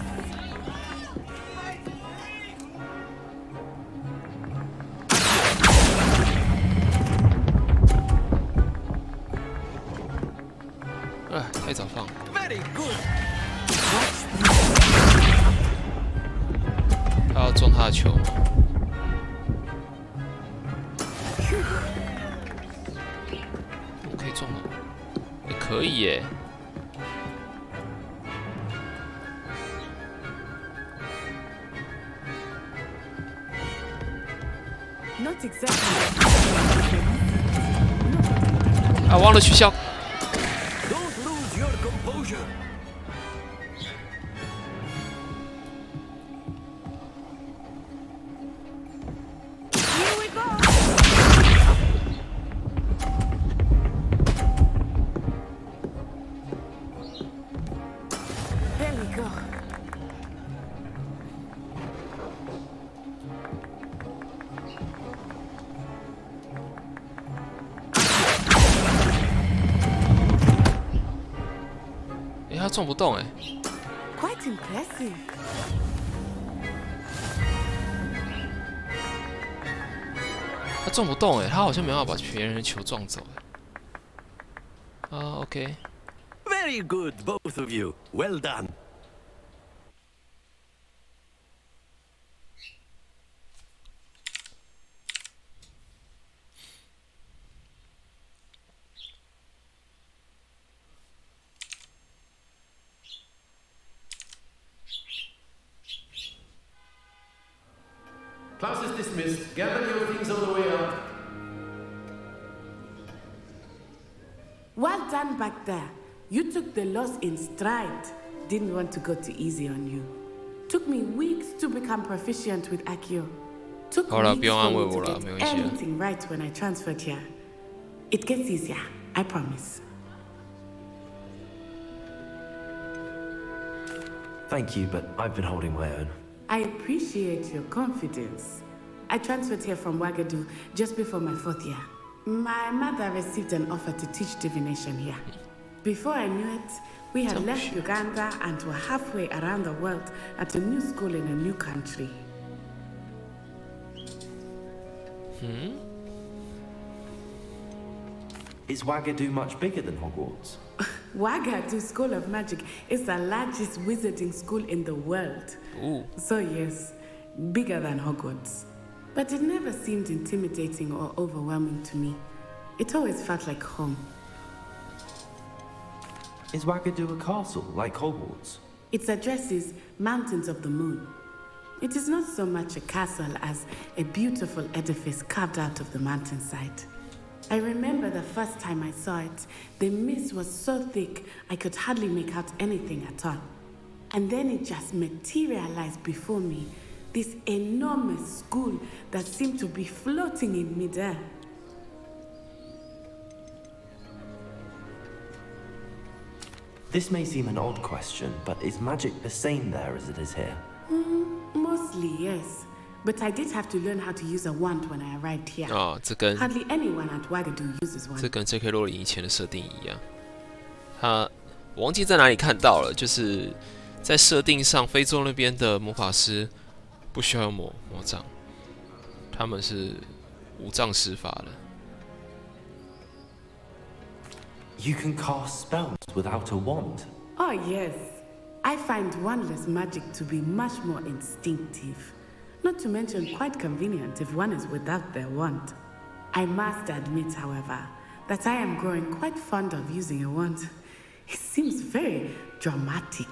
[SPEAKER 1] 太早放。
[SPEAKER 10] Very good.
[SPEAKER 1] 他要撞他的球。 可以撞吗？也可以耶。
[SPEAKER 9] Not exactly.
[SPEAKER 1] 啊，忘了取消。
[SPEAKER 10] Don't lose your composure.
[SPEAKER 9] Here we go. There we go.
[SPEAKER 1] 哎，他撞不动哎。
[SPEAKER 9] Quite impressive.
[SPEAKER 1] 他撞不动哎，他好像没办法把别人的球撞走哎。啊 ，OK。
[SPEAKER 10] Very good, both of you. Well done.
[SPEAKER 11] Class is dismissed. Gather your things on the way out.
[SPEAKER 9] Well done back there. You took the loss in stride. Didn't want to go too easy on you. Took me weeks to become proficient with Accio. Took weeks for me to get everything right when I transferred here. It gets easier, I promise.
[SPEAKER 2] Thank you, but I've been holding my own.
[SPEAKER 9] I appreciate your confidence. I transferred here from Wagadu just before my 4th year. My mother received an offer to teach divination here. Before I knew it, we had left Uganda and were halfway around the world at a new school in a new country.
[SPEAKER 2] Is Wagadu much bigger than Hogwarts?
[SPEAKER 9] Wagadu School of Magic is the largest wizarding school in the world.
[SPEAKER 1] Ooh.
[SPEAKER 9] So yes, bigger than Hogwarts. But it never seemed intimidating or overwhelming to me. It always felt like home.
[SPEAKER 2] Is Wagadu a castle, like Hogwarts?
[SPEAKER 9] Its address is Mountains of the Moon. It is not so much a castle as a beautiful edifice carved out of the mountainside. I remember the first time I saw it, the mist was so thick I could hardly make out anything at all. And then it just materialized before me, this enormous school that seemed to be floating in midair.
[SPEAKER 2] This may seem an odd question, but is magic the same there as it is here?
[SPEAKER 9] Mostly, yes. But I did have to learn how to use a wand when I arrived here. Hardly anyone at Wagadu uses one.
[SPEAKER 1] 这跟 J.K. 罗琳以前的设定一样。我忘记在哪里看到了，就是在设定上，非洲那边的魔法师不需要用魔杖，他们是无杖施法的。
[SPEAKER 2] You can cast spells without a wand.
[SPEAKER 9] Oh yes, I find wandless magic to be much more instinctive. Not to mention quite convenient if one is without their wand. I must admit, however, that I am growing quite fond of using a wand. It seems very dramatic.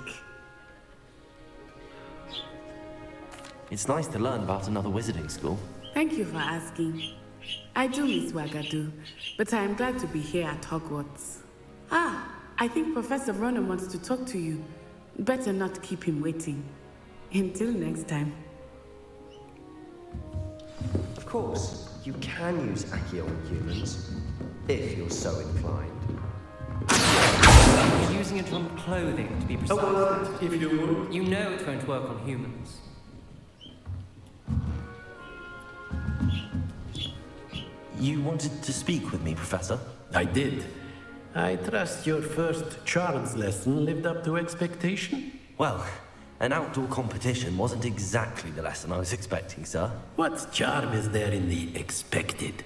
[SPEAKER 2] It's nice to learn about another wizarding school.
[SPEAKER 9] Thank you for asking. I do miss Wagadu, but I am glad to be here at Hogwarts. I think Professor Ronan wants to talk to you. Better not keep him waiting. Until next time.
[SPEAKER 5] Of course, you can use Accio on humans, if you're so inclined.
[SPEAKER 12] You're using it on clothing, to be precise.
[SPEAKER 10] A word, if you would.
[SPEAKER 12] You know it won't work on humans.
[SPEAKER 2] You wanted to speak with me, Professor?
[SPEAKER 10] I did. I trust your first charms lesson lived up to expectation?
[SPEAKER 2] Well, an outdoor competition wasn't exactly the lesson I was expecting, sir.
[SPEAKER 10] What charm is there in the expected?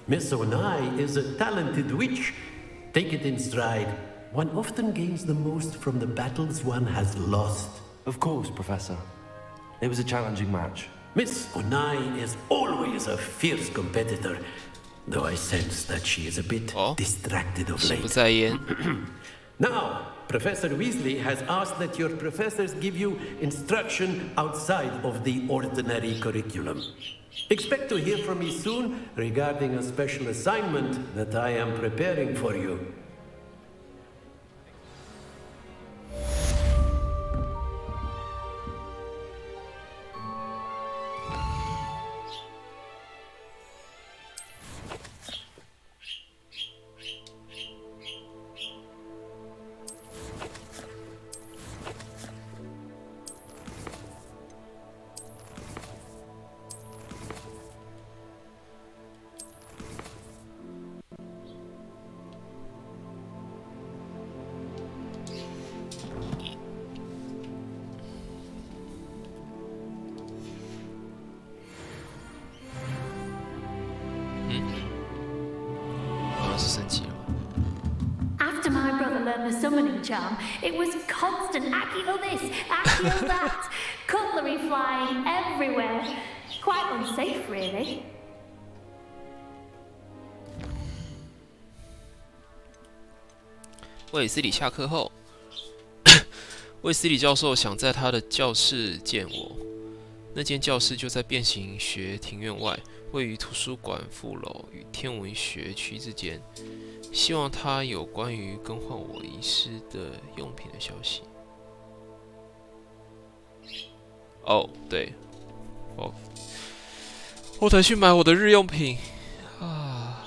[SPEAKER 10] Miss Onai is a talented witch. Take it in stride. One often gains the most from the battles one has lost.
[SPEAKER 2] Of course, Professor. It was a challenging match.
[SPEAKER 10] Miss Onai is always a fierce competitor, though I sense that she is a bit distracted of late. Now, Professor Weasley has asked that your professors give you instruction outside of the ordinary curriculum. Expect to hear from me soon regarding a special assignment that I am preparing for you.
[SPEAKER 13] After my brother learned the summoning charm, it was constant Accio this, Accio that, cutlery flying everywhere. Quite unsafe, really.
[SPEAKER 1] 卫斯理下课后，卫斯理教授想在他的教室见我。那间教室就在变形学庭院外，位于图书馆副楼与天文学区之间。希望他有关于更换我遗失的用品的消息。哦，对，我得去买我的日用品啊。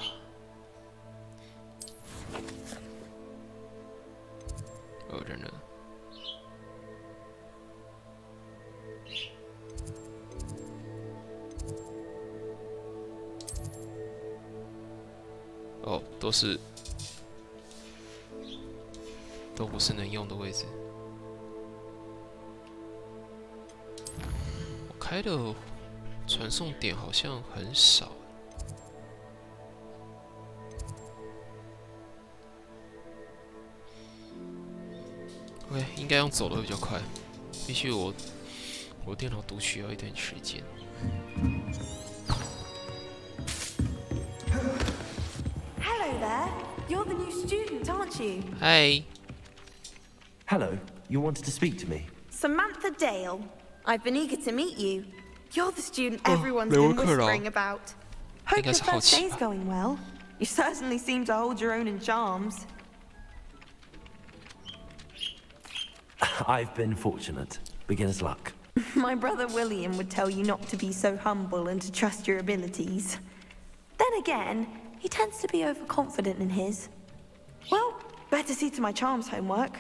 [SPEAKER 1] 人呢？都是都不是能用的位置。我开的传送点好像很少。OK， 应该用走的会比较快。必须我电脑读取要一点时间。
[SPEAKER 14] Hello there. You're the new student, aren't you?
[SPEAKER 1] Hi.
[SPEAKER 2] Hello. You wanted to speak to me?
[SPEAKER 14] Samantha Dale. I've been eager to meet you. You're the student everyone's been whispering about. Hope your first day's going well. You certainly seem to hold your own in charms.
[SPEAKER 2] I've been fortunate. Beginner's luck.
[SPEAKER 14] My brother William would tell you not to be so humble and to trust your abilities. Then again, he tends to be overconfident in his. Well, better see to my charms homework.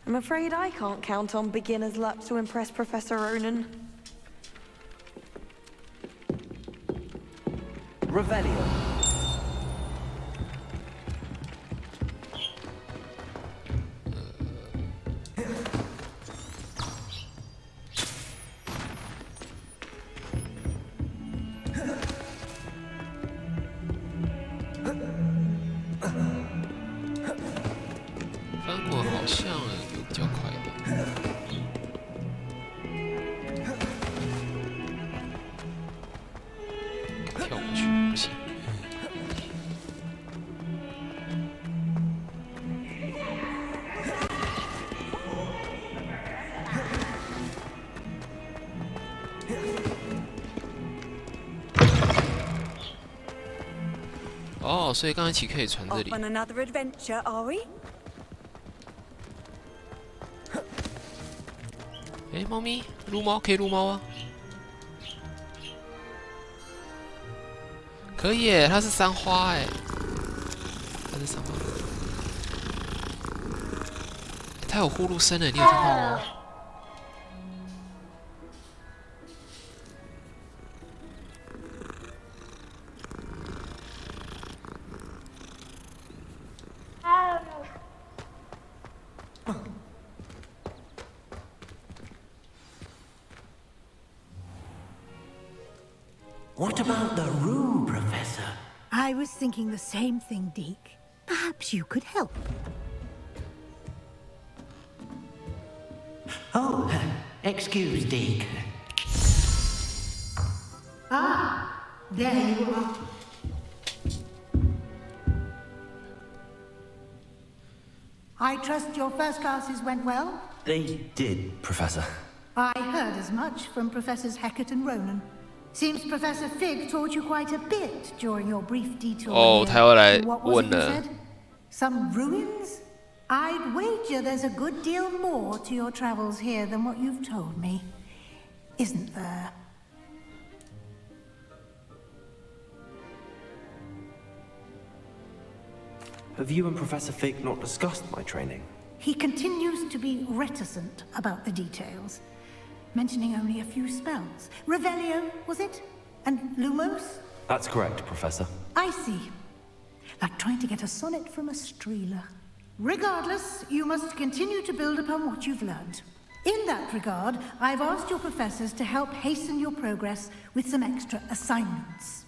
[SPEAKER 14] I'm afraid I can't count on beginner's luck to impress Professor Ronan.
[SPEAKER 2] Revelio.
[SPEAKER 1] 翻滚好像有比较快一点。跳过去不行。哦，所以刚才棋可以传这里。
[SPEAKER 8] Off on another adventure, are we?
[SPEAKER 1] 哎，猫咪撸猫可以撸猫啊？可以耶，它是三花哎，它是三花。它有呼噜声的，你有听到吗？
[SPEAKER 7] What about the room, Professor?
[SPEAKER 15] I was thinking the same thing, Deke. Perhaps you could help.
[SPEAKER 7] Oh, excuse, Deke.
[SPEAKER 15] Ah, there you are. I trust your first classes went well?
[SPEAKER 2] They did, Professor.
[SPEAKER 15] I heard as much from Professors Hecat and Ronan. Seems Professor Fig taught you quite a bit during your brief detour.
[SPEAKER 1] Oh, 他要来
[SPEAKER 15] What was
[SPEAKER 1] 问
[SPEAKER 15] it you
[SPEAKER 1] 了。
[SPEAKER 15] said? Some ruins? I'd wager there's a good deal more to your travels here than what you've told me. Isn't there?
[SPEAKER 2] Have you and Professor Fig not discussed my training?
[SPEAKER 15] He continues to be reticent about the details, mentioning only a few spells. Revelio, was it? And Lumos?
[SPEAKER 2] That's correct, Professor.
[SPEAKER 15] I see. Like trying to get a sonnet from a streeler. Regardless, you must continue to build upon what you've learned. In that regard, I've asked your professors to help hasten your progress with some extra assignments.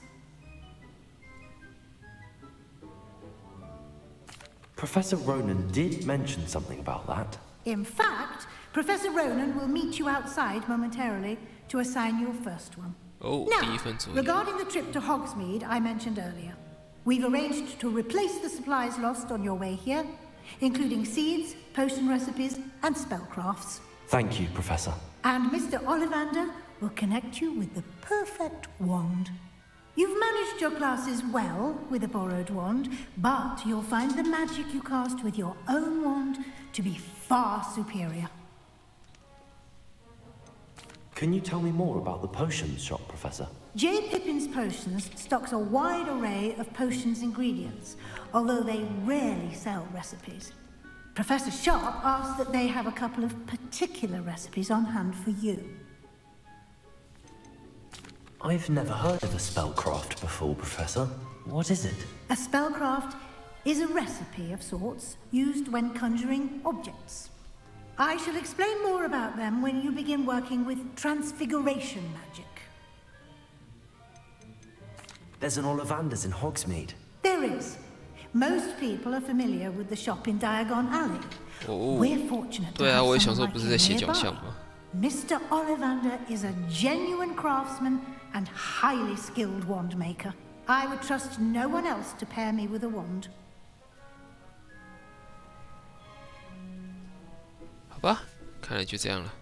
[SPEAKER 2] Professor Ronan did mention something about that.
[SPEAKER 15] In fact, Professor Ronan will meet you outside momentarily to assign your first one.
[SPEAKER 1] Oh,
[SPEAKER 15] now, regarding the trip to Hogsmeade I mentioned earlier, we've arranged to replace the supplies lost on your way here, including seeds, potion recipes, and spellcrafts.
[SPEAKER 2] Thank you, Professor.
[SPEAKER 15] And Mr. Ollivander will connect you with the perfect wand. You've managed your classes well with a borrowed wand, but you'll find the magic you cast with your own wand to be far superior.
[SPEAKER 2] Can you tell me more about the potions shop, Professor?
[SPEAKER 15] J. Pippin's Potions stocks a wide array of potions ingredients, although they rarely sell recipes. Professor Sharp asks that they have a couple of particular recipes on hand for you.
[SPEAKER 2] I've never heard of a spellcraft before, Professor. What is it?
[SPEAKER 15] A spellcraft is a recipe of sorts used when conjuring objects. I shall explain more about them when you begin working with transfiguration magic.
[SPEAKER 2] There's an Ollivander's in Hogsmeade.
[SPEAKER 15] There is. Most people are familiar with the shop in Diagon Alley. We're fortunate to have someone like him nearby. Mr. Ollivander is a genuine craftsman and highly skilled wand maker. I would trust no one else to pair me with a wand.
[SPEAKER 1] 好吧，看来就这样了。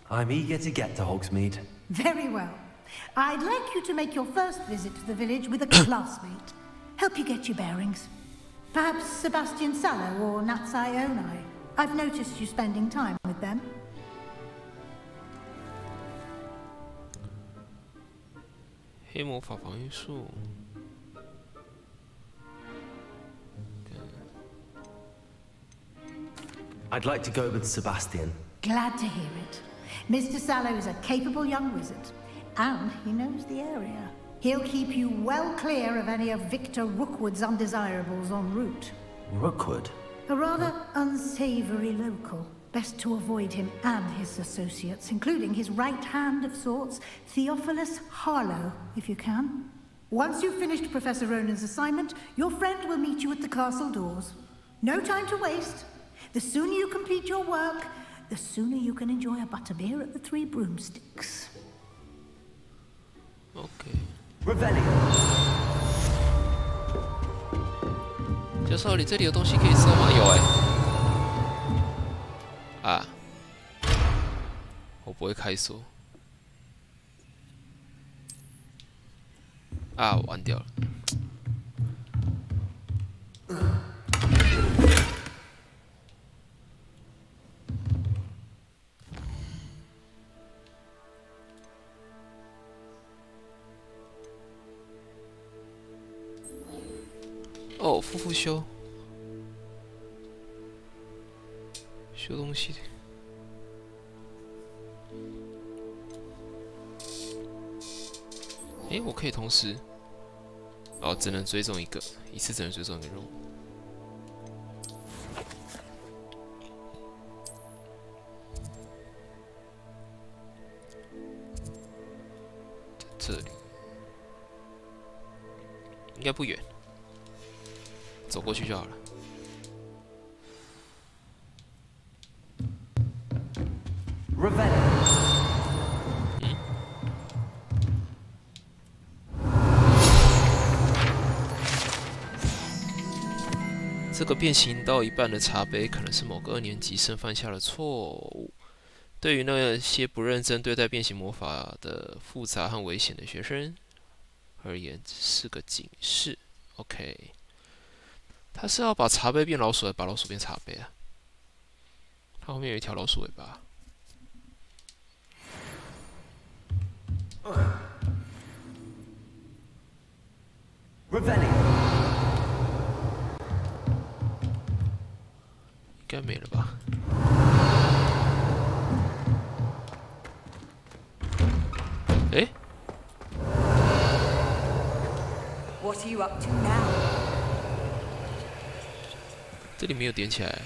[SPEAKER 2] I'm eager to get to Hogsmeade.
[SPEAKER 15] Very well. I'd like you to make your first visit to the village with a classmate. Help you get your bearings. Perhaps Sebastian Sallow or Natsai Onai. I've noticed you spending time with them.
[SPEAKER 1] 黑魔法防御术。
[SPEAKER 2] I'd like to go with Sebastian.
[SPEAKER 15] Glad to hear it. Mr. Sallow is a capable young wizard, and he knows the area. He'll keep you well clear of any of Victor Rookwood's undesirables en route.
[SPEAKER 2] Rookwood?
[SPEAKER 15] A rather unsavory local. Best to avoid him and his associates, including his right hand of sorts, Theophilus Harlow, if you can. Once you've finished Professor Ronan's assignment, your friend will meet you at the castle doors. No time to waste. The sooner you complete your work, the sooner you can enjoy a butterbeer at the Three Broomsticks.
[SPEAKER 1] Okay.
[SPEAKER 2] Revelio.
[SPEAKER 1] 教授，你这里有东西可以收吗？有啊，我不会开锁。啊，我按掉了。哦，复修。修东西的。诶，我可以同时，哦，只能追踪一个，一次只能追踪一个任务。在这里，应该不远，走过去就好了。这个变形到一半的茶杯，可能是某个2年级生犯下的错误。对于那些不认真对待变形魔法的复杂和危险的学生而言，是个警示。OK， 他是要把茶杯变老鼠，还是把老鼠变茶杯啊？它后面有一条老鼠尾巴。应该没了吧？诶
[SPEAKER 8] What are you up to now?
[SPEAKER 1] 这里没有点起来。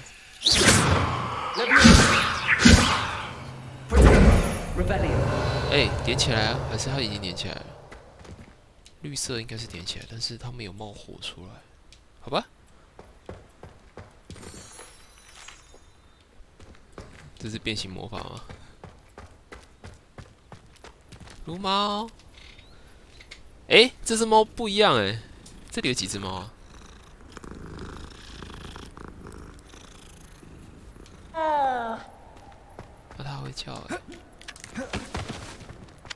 [SPEAKER 1] 诶，点起来啊？还是它已经点起来了？绿色应该是点起来，但是它没有冒火出来，好吧？这是变形魔法吗？撸猫？诶，这只猫不一样诶，这里有几只猫啊？它会叫诶。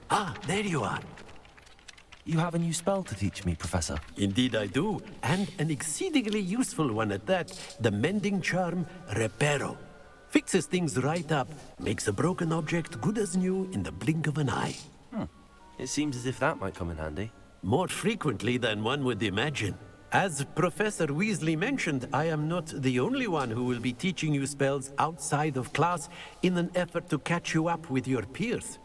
[SPEAKER 2] Ah, there you are. You have a new spell to teach me, Professor.
[SPEAKER 10] Indeed I do, and an exceedingly useful one at that. The mending charm, Reparo. Fixes things right up, makes a broken object good as new in the blink of an eye.
[SPEAKER 2] It seems as if that might come in handy.
[SPEAKER 10] More frequently than one would imagine. As Professor Weasley mentioned, I am not the only one who will be teaching you spells outside of class in an effort to catch you up with your peers.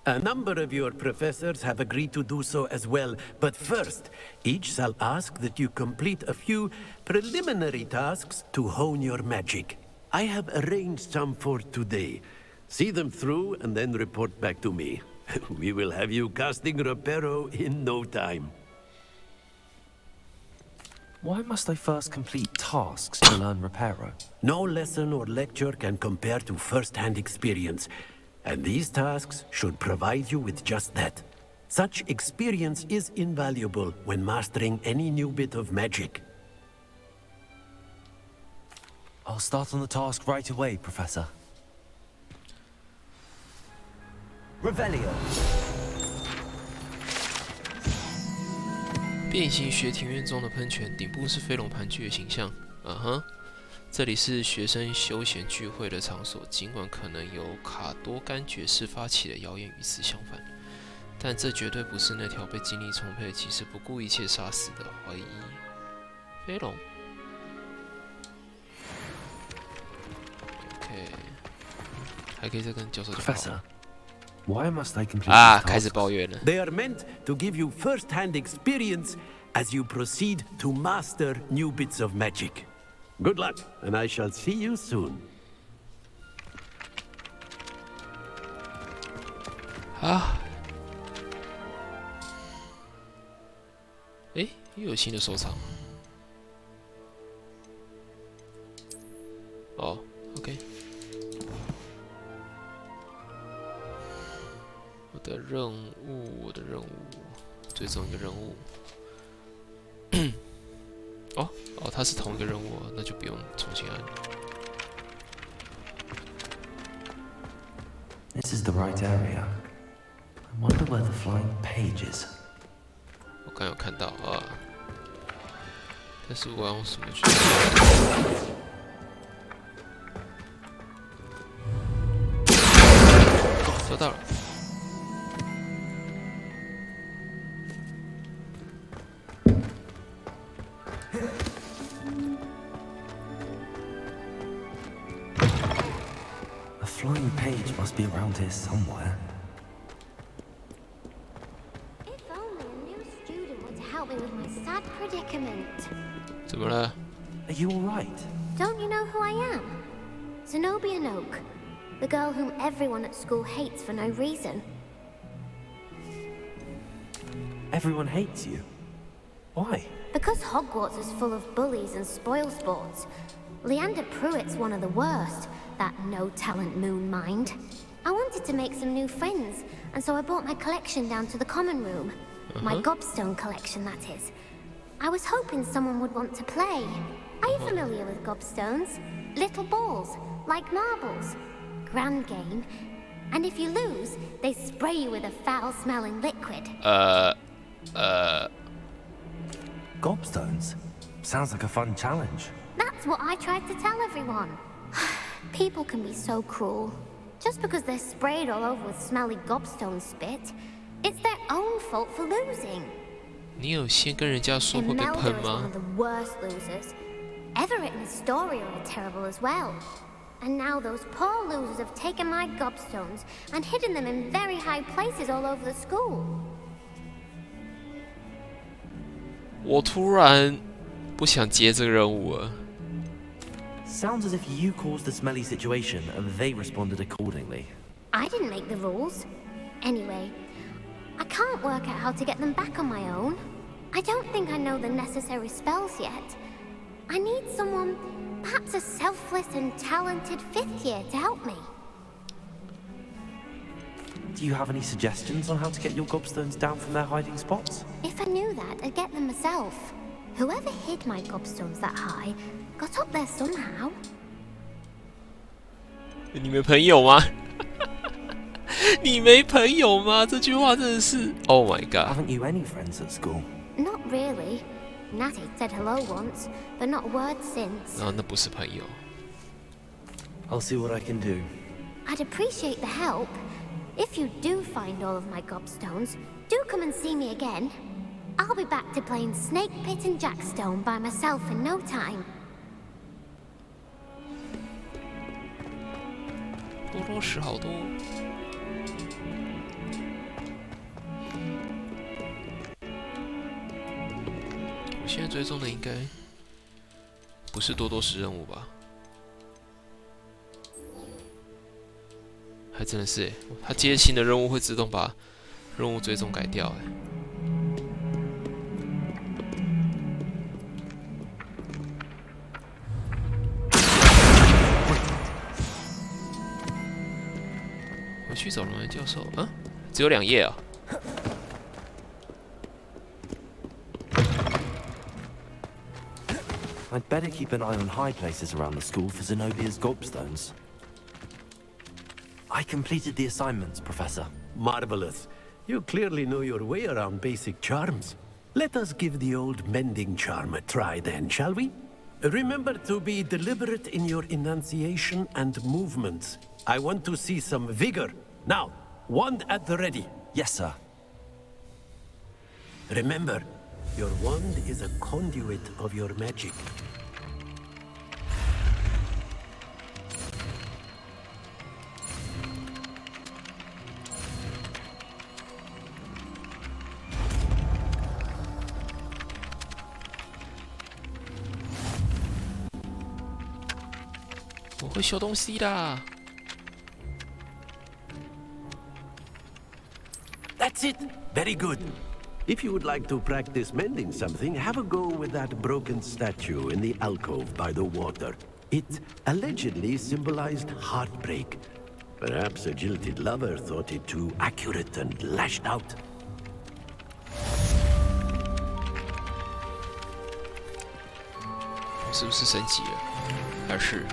[SPEAKER 10] A number of your professors have agreed to do so as well, but first, each shall ask that you complete a few preliminary tasks to hone your magic. I have arranged some for today. See them through and then report back to me. We will have you casting Reparo in no time.
[SPEAKER 2] Why must I first complete tasks to learn Reparo?
[SPEAKER 10] No lesson or lecture can compare to first-hand experience. And these tasks should provide you with just that. Such experience is invaluable when mastering any new bit of magic.
[SPEAKER 2] I'll start on the task right away, Professor. Revelio.
[SPEAKER 1] 变形学庭院中的喷泉，顶部是飞龙盘踞的形象。这里是学生休闲聚会的场所，尽管可能由卡多甘爵士发起的谣言与此相反，但这绝对不是那条被精力充沛、其实不顾一切杀死的怀疑飞龙。OK， 还可以再跟教授讲话。
[SPEAKER 2] Why must I complete
[SPEAKER 1] 开始抱怨了。
[SPEAKER 10] They are meant to give you first-hand experience as you proceed to master new bits of magic. Good luck, and I shall see you soon.
[SPEAKER 1] 又有新的收藏。OK。我的任务，最终一个任务。它是同一个任务，那就不用重新按。
[SPEAKER 2] This is the right area. I wonder where the flying page is.
[SPEAKER 1] 我刚有看到但是我要用什么去？收到了。
[SPEAKER 2] A flying page must be around here somewhere.
[SPEAKER 13] If only a new student would help me with my sad predicament.
[SPEAKER 1] 怎么了？
[SPEAKER 2] Are you all right?
[SPEAKER 13] Don't you know who I am? Zenobia Noak, the girl whom everyone at school hates for no reason.
[SPEAKER 2] Everyone hates you. Why?
[SPEAKER 13] Because Hogwarts is full of bullies and spoilsports. Leander Pruitt's one of the worst, that no-talent moon mind. I wanted to make some new friends, and so I brought my collection down to the common room. My gobstone collection, that is. I was hoping someone would want to play. Are you familiar with gobstones? Little balls, like marbles. Grand game. And if you lose, they spray you with a foul-smelling liquid.
[SPEAKER 2] Gobstones? Sounds like a fun challenge.
[SPEAKER 13] That's what I tried to tell everyone. People can be so cruel. Just because they're sprayed all over with smelly gobstone spit, it's their own fault for losing.
[SPEAKER 1] 你有先跟人家说会被喷
[SPEAKER 13] Imelda is one
[SPEAKER 1] 吗
[SPEAKER 13] of the worst losers. Everett and Astoria are terrible as well. And now those poor losers have taken my gobstones and hidden them in very high places all over the school.
[SPEAKER 1] 我突然不想接这个任务了。
[SPEAKER 2] Sounds as if you caused the smelly situation and they responded accordingly.
[SPEAKER 13] I didn't make the rules. Anyway, I can't work out how to get them back on my own. I don't think I know the necessary spells yet. I need someone, perhaps a selfless and talented fifth year to help me.
[SPEAKER 2] Do you have any suggestions on how to get your gobstones down from their hiding spots?
[SPEAKER 13] If I knew that, I'd get them myself. Whoever hid my gobstones that high got up there somehow.
[SPEAKER 1] 你没朋友吗？你没朋友吗？这句话真的是 ，Oh my god！
[SPEAKER 2] Haven't you any friends at school?
[SPEAKER 13] Not really. Natty said hello once, but not a word since.
[SPEAKER 1] 那不是朋友。
[SPEAKER 2] I'll see what I can do.
[SPEAKER 13] I'd appreciate the help. If you do find all of my gobstones, do come and see me again. I'll be back to playing Snake Pit and Jackstone by myself in no time.
[SPEAKER 1] 多多时好多。我现在追踪的应该不是多多时任务吧？还真的是它接新的任务会自动把任务追踪改掉回去找龙岩教授，只有2页啊。
[SPEAKER 2] I'd better keep an eye on high places around the school for Zenobia's gobstones. I completed the assignments, Professor.
[SPEAKER 10] Marvelous. You clearly know your way around basic charms. Let us give the old mending charm a try then, shall we? Remember to be deliberate in your enunciation and movements. I want to see some vigor. Now, wand at the ready.
[SPEAKER 2] Yes, sir.
[SPEAKER 10] Remember, your wand is a conduit of your magic.
[SPEAKER 1] I 会修东西的。
[SPEAKER 10] That's it. Very good. If you would like to practice mending something, have a go with that broken statue in the alcove by the water. It allegedly symbolized heartbreak. Perhaps a jilted lover thought it too accurate and lashed out.
[SPEAKER 1] 是不是升级了？还是？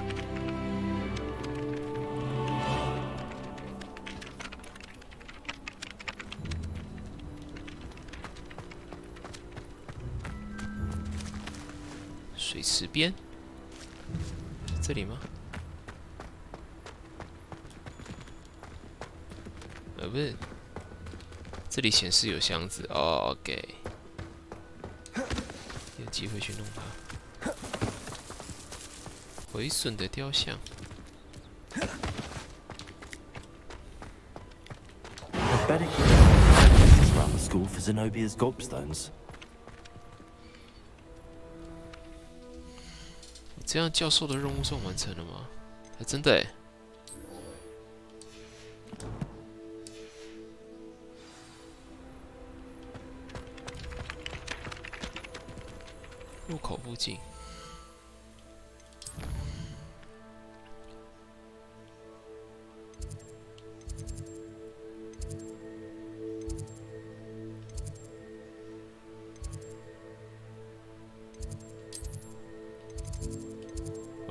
[SPEAKER 1] 水池边，这里吗？不是，这里显示有箱子。哦 ，OK， 有机会去弄它。毁损的雕像。
[SPEAKER 2] I'd better keep an eye around the school for Zenobia's gobstones.
[SPEAKER 1] 这样教授的任务算完成了吗？真的耶！入口附近。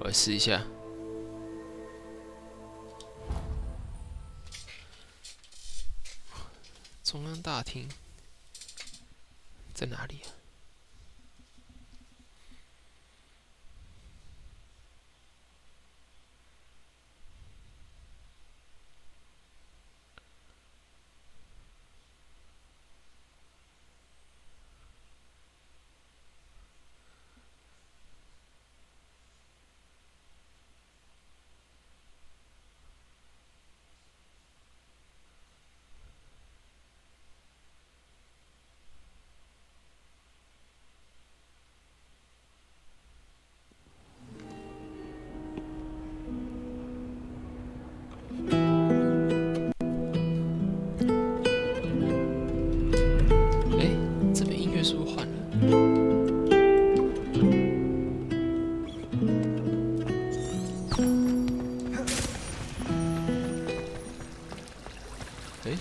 [SPEAKER 1] 我来试一下。中央大厅在哪里啊？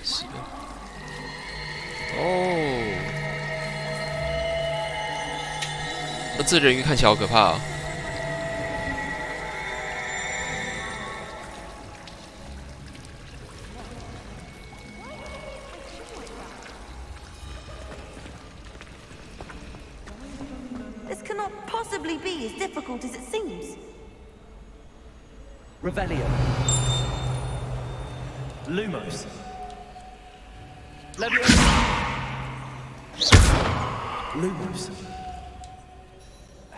[SPEAKER 1] 使用。哦，这人鱼看起来好可怕啊！
[SPEAKER 14] This cannot possibly be as difficult as it seems.
[SPEAKER 5] Revelio. Lumos.
[SPEAKER 2] Lumos.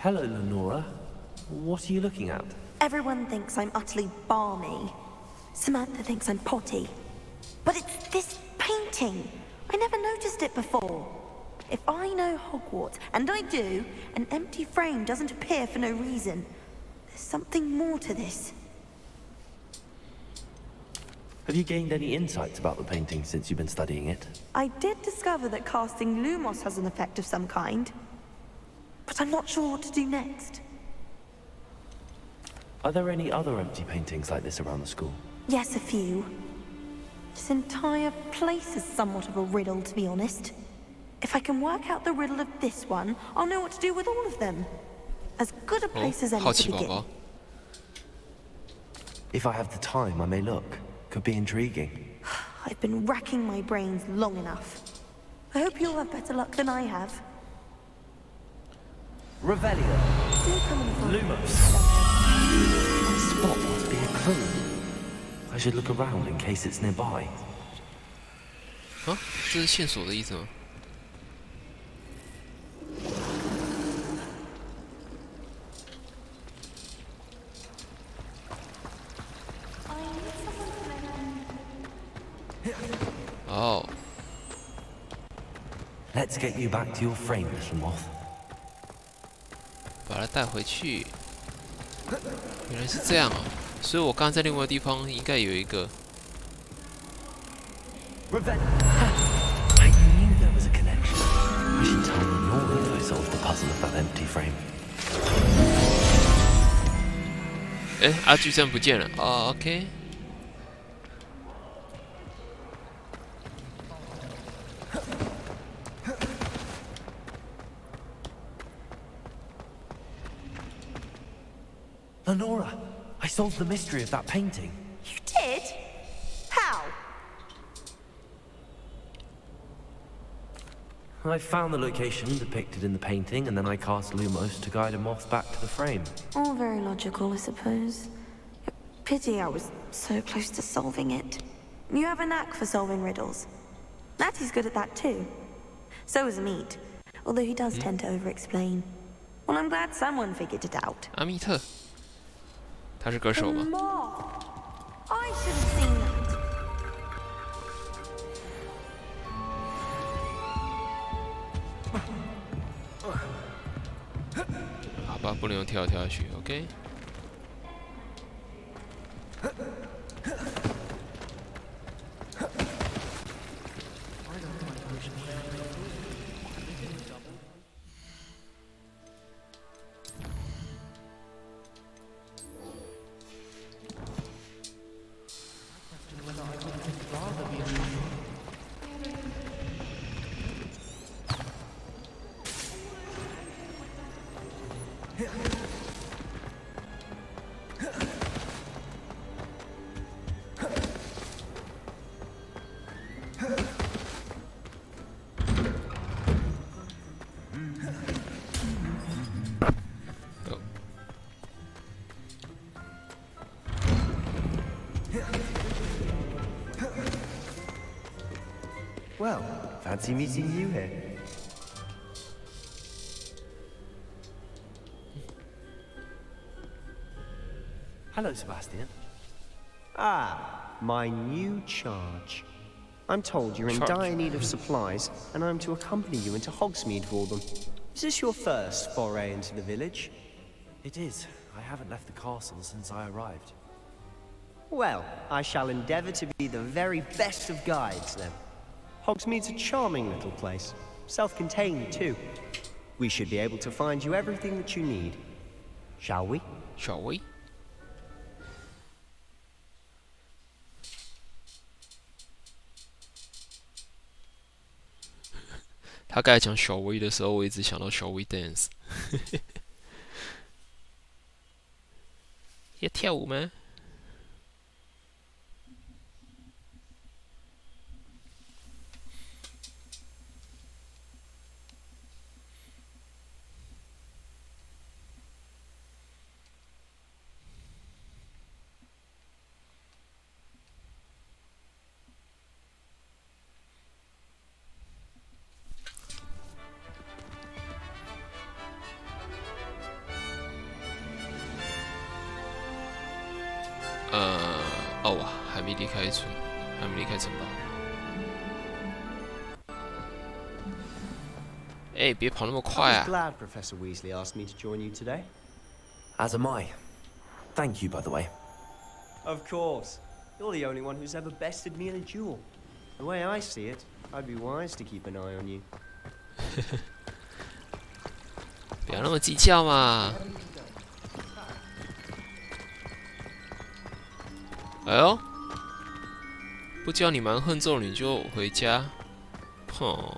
[SPEAKER 2] Hello, Lenora. What are you looking at?
[SPEAKER 14] Everyone thinks I'm utterly balmy. Samantha thinks I'm potty. But it's this painting. I never noticed it before. if I know Hogwarts, and I do, an empty frame doesn't appear for no reason. There's something more to this.
[SPEAKER 2] Have you gained any insights about the painting since you've been studying it?
[SPEAKER 14] I did discover that casting Lumos has an effect of some kind, but I'm not sure what to do next.
[SPEAKER 2] Are there any other empty paintings like this around the school?
[SPEAKER 14] Yes, a few. This entire place is somewhat of a riddle, to be honest. If I can work out the riddle of this one, I'll know what to do with all of them. As good a place as any to begin.
[SPEAKER 2] If I have the time, I may look. Could be intriguing.
[SPEAKER 14] I've been racking my brains long enough. I hope you'll have better luck than I have.
[SPEAKER 2] Revelio. Lumos. That spot must be a clue. I should look around in case it's nearby.
[SPEAKER 1] 啊，这是线索的意思吗？ 哦。
[SPEAKER 2] Let's get you back to your frame, little moth.
[SPEAKER 1] 把它带回去。原来是这样啊！所以我刚刚在另外一个地方应该有一个。
[SPEAKER 2] I knew there was a connection. I should tell Nora that I solved the puzzle of that empty frame.
[SPEAKER 1] 哎，阿巨真不见了。哦 ，OK。
[SPEAKER 2] Lenora, I solved the mystery of that painting.
[SPEAKER 14] You did? How?
[SPEAKER 2] I found the location depicted in the painting, and then I cast Lumos to guide a moth back to the frame.
[SPEAKER 14] All very logical, I suppose. Pity I was so close to solving it. You have a knack for solving riddles. Natty's good at that too. So is Amit, although he does tend to over-explain. Well, I'm glad someone figured it out.
[SPEAKER 1] 阿密特，他是歌手吗？
[SPEAKER 14] I should have seen that.
[SPEAKER 1] 好吧，不能用跳下去 ，OK。Well,
[SPEAKER 5] fancy meeting you here.
[SPEAKER 2] Hello, Sebastian.
[SPEAKER 5] Ah, my new charge. I'm told you're in dire need of supplies, and I'm to accompany you into Hogsmeade for them. Is this your first foray into the village?
[SPEAKER 2] It is. I haven't left the castle since I arrived.
[SPEAKER 5] Well, I shall endeavour to be the very best of guides, then. Hogsmeade's a charming little place. Self-contained, too. We should be able to find you everything that you need. Shall we?
[SPEAKER 1] Shall we? 他刚才讲小薇的时候，我一直想到小薇 dance。要跳舞吗？哦，还没离开城堡。哎，别跑那么快啊
[SPEAKER 5] I'm glad Professor Weasley asked me to join you today.
[SPEAKER 2] As am I. Thank you, by the way.
[SPEAKER 5] Of course. You're the only one who's ever bested me in a duel. The way I see it, I'd be wise to keep an eye on you.
[SPEAKER 1] 不要那么计较嘛。哎呦，不教你蛮横咒你就回家，哼。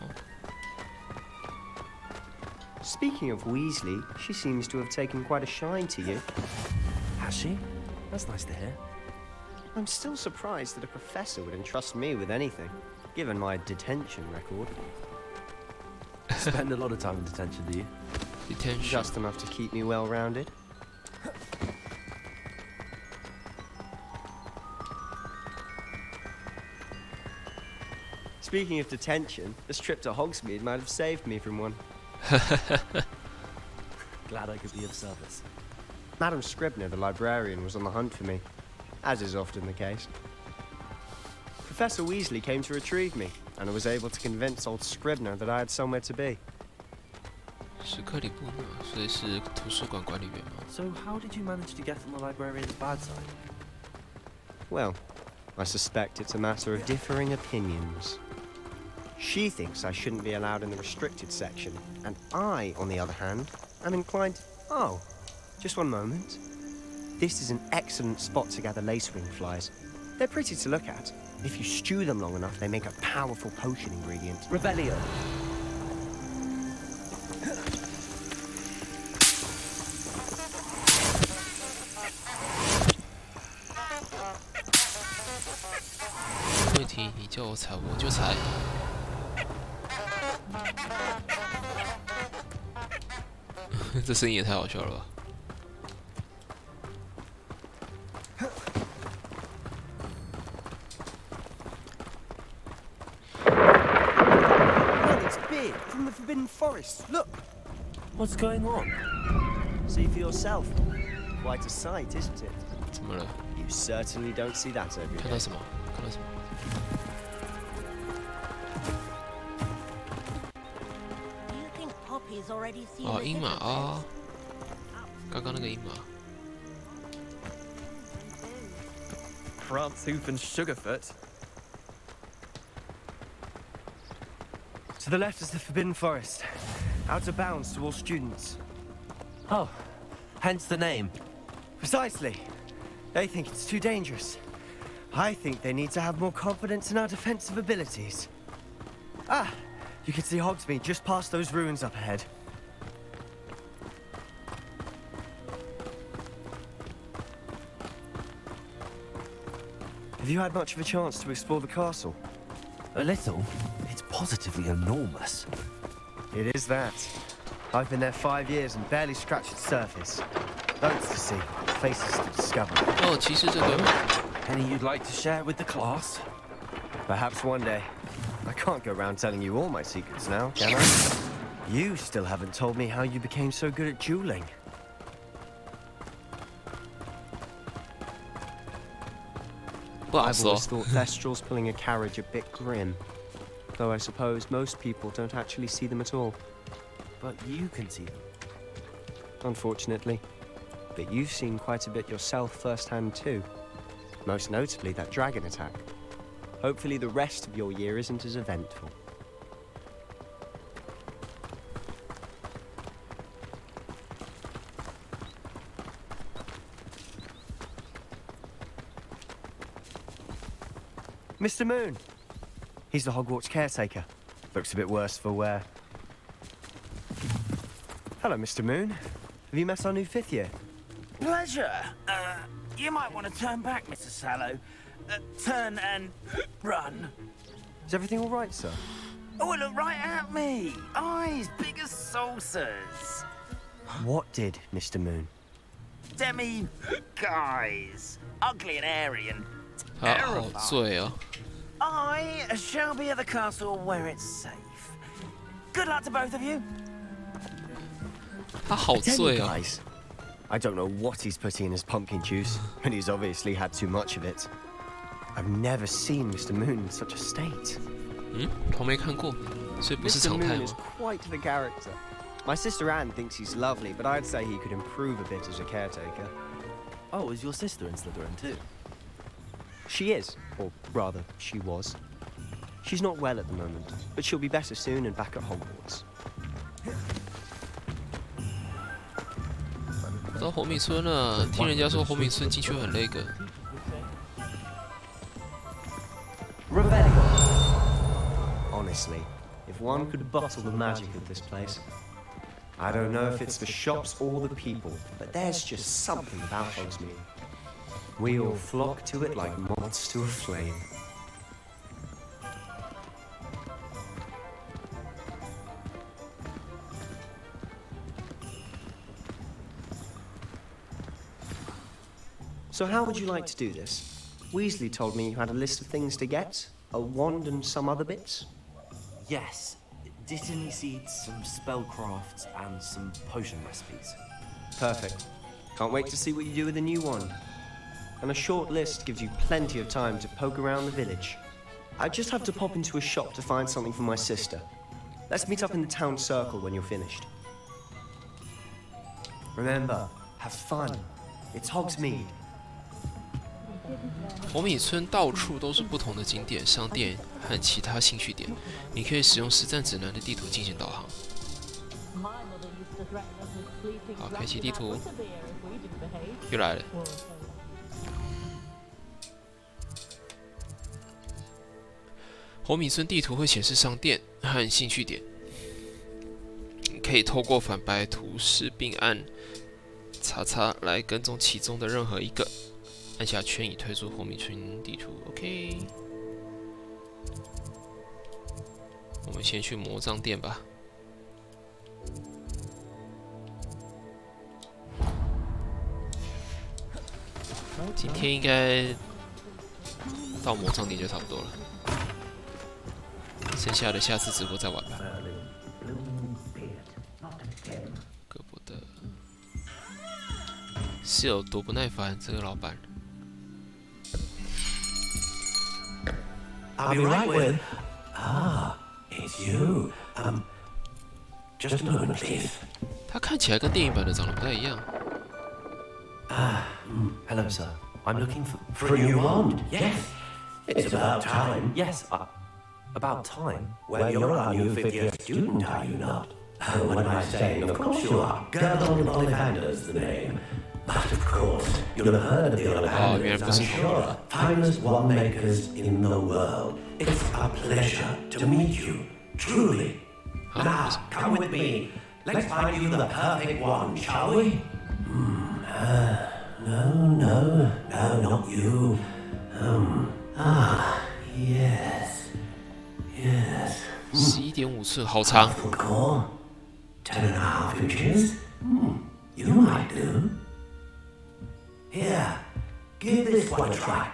[SPEAKER 5] Speaking of Weasley, she seems to have taken quite a shine to you.
[SPEAKER 2] Has she? That's nice to hear.
[SPEAKER 5] I'm still surprised that a professor would entrust me with anything, given my detention record.
[SPEAKER 2] Spend a lot of time in detention, do you?
[SPEAKER 1] Detention.
[SPEAKER 5] Just enough to keep me well-rounded. Speaking of detention, this trip to Hogsmeade might have saved me from one.
[SPEAKER 2] Glad I could be of service.
[SPEAKER 5] Madam Scribner, the librarian, was on the hunt for me, as is often the case. Professor Weasley came to retrieve me, and I was able to convince old Scribner that I had somewhere to be.
[SPEAKER 1] So
[SPEAKER 2] how did you manage to get on the librarian's bad side?
[SPEAKER 5] Well, I suspect it's a matter of differing opinions. She thinks I shouldn't be allowed in the restricted section, and I, on the other hand, am inclined... Oh, just one moment. This is an excellent spot to gather lacewing flies. They're pretty to look at. If you stew them long enough, they make a powerful potion ingredient.
[SPEAKER 2] Rebellion.
[SPEAKER 1] What 这声音也太好笑了吧！
[SPEAKER 5] It's big, from the Forbidden Forest. Look!
[SPEAKER 2] What's going on?
[SPEAKER 5] See for yourself. Quite a sight, isn't it?
[SPEAKER 1] 怎么了？
[SPEAKER 5] You certainly don't see that every day.
[SPEAKER 1] 看到什么？看到什么？ 哦，鹰马啊！刚刚那个鹰马。
[SPEAKER 16] Prantzhoof and Sugarfoot.
[SPEAKER 5] To the left is the Forbidden Forest. Out of bounds to all students.
[SPEAKER 2] Oh, hence the name.
[SPEAKER 5] Precisely. They think it's too dangerous. I think they need to have more confidence in our defensive abilities. Ah, you can see Hogsmeade just past those ruins up ahead. Have you had much of a chance to explore the castle?
[SPEAKER 2] A little. It's positively enormous.
[SPEAKER 5] It is that. I've been there 5 years and barely scratched its surface. Loads to see, places to discover.
[SPEAKER 1] Oh, 其实这个
[SPEAKER 2] Any you'd like to share with the class?
[SPEAKER 5] Perhaps one day. I can't go around telling you all my secrets now, can I? You still haven't told me how you became so good at dueling. I've always thought Thestrals pulling a carriage a bit grim. Though I suppose most people don't actually see them at all.
[SPEAKER 2] But you can see them.
[SPEAKER 5] Unfortunately. But you've seen quite a bit yourself firsthand too. Most notably that dragon attack. Hopefully the rest of your year isn't as eventful. Mr. Moon. He's the Hogwarts caretaker. Looks a bit worse for wear. Hello, Mr. Moon. Have you met our new 5th year?
[SPEAKER 17] Pleasure. You might want to turn back, Mr. Sallow. Turn and run.
[SPEAKER 5] Is everything all right, sir?
[SPEAKER 17] Oh, look right at me. Eyes big as saucers.
[SPEAKER 5] What did, Mr. Moon?
[SPEAKER 17] Demi-guys. Ugly and airy and
[SPEAKER 1] 他好醉哦。
[SPEAKER 17] I shall be at the castle where it's safe. Good luck to both of you.
[SPEAKER 1] 他好醉哦。
[SPEAKER 5] I don't know what he's putting in his pumpkin juice, and he's obviously had too much of it. I've never seen Mr. Moon in such a state.
[SPEAKER 1] 从没看过，所以不是常态吗
[SPEAKER 5] Mr. Moon is quite the character. My sister Anne thinks he's lovely, but I'd say he could improve a bit as a caretaker.
[SPEAKER 16] Oh, is your sister in Slytherin too?
[SPEAKER 5] She is, or rather, she was. She's not well at the moment, but she'll be better soon and back at Hogwarts.
[SPEAKER 1] 到红米村了，听人家说红米村进去很那个。
[SPEAKER 5] Honestly, if one could bottle the magic of this place. I don't know if it's the shops or the people, but there's just something about Hogsmeade. We all flock to it like moths to a flame. So how would you like to do this? Weasley told me you had a list of things to get, a wand and some other bits.
[SPEAKER 16] Yes. Dittany seeds, some spellcrafts, and some potion recipes.
[SPEAKER 5] Perfect. Can't wait to see what you do with the new wand. And a short list gives you plenty of time to poke around the village. I just have to pop into a shop to find something for my sister. Let's meet up in the town circle when you're finished. Remember, have fun. It's Hogsmeade.
[SPEAKER 1] 红米村到处都是不同的景点、商店和其他兴趣点，你可以使用实战指南的地图进行导航。好，开启地图，又来了。红米村地图会显示商店和兴趣点，你可以透过反白图示并按叉叉来跟踪其中的任何一个。按下圈以退出红米村地图。OK， 我们先去魔杖店吧。今天应该到魔杖店就差不多了，剩下的下次直播再玩吧。胳膊的是有多不耐烦，这个老板。
[SPEAKER 10] I'll be right with. Ah, it's you. Just a moment, please.
[SPEAKER 1] 他看起来跟电影版的长得不太一样。
[SPEAKER 2] Hello, sir. I'm looking
[SPEAKER 10] for a new wand. Yes, it's about time.
[SPEAKER 2] Yes, about time.
[SPEAKER 10] Well, you're our new fifth-year student, are you not? What am I saying? Of course you are. Girdle Ollivander's the name. But of course, you'll have heard of the Ollivanders, I'm sure. Finest wand makers in the world. It's a pleasure to meet you, truly. Now, come with me. Let's find you the perfect wand, shall we? No, not you. Yes.
[SPEAKER 1] 11.5寸，好长。
[SPEAKER 10] 10.5 inches. You might do. Here, give this one a try.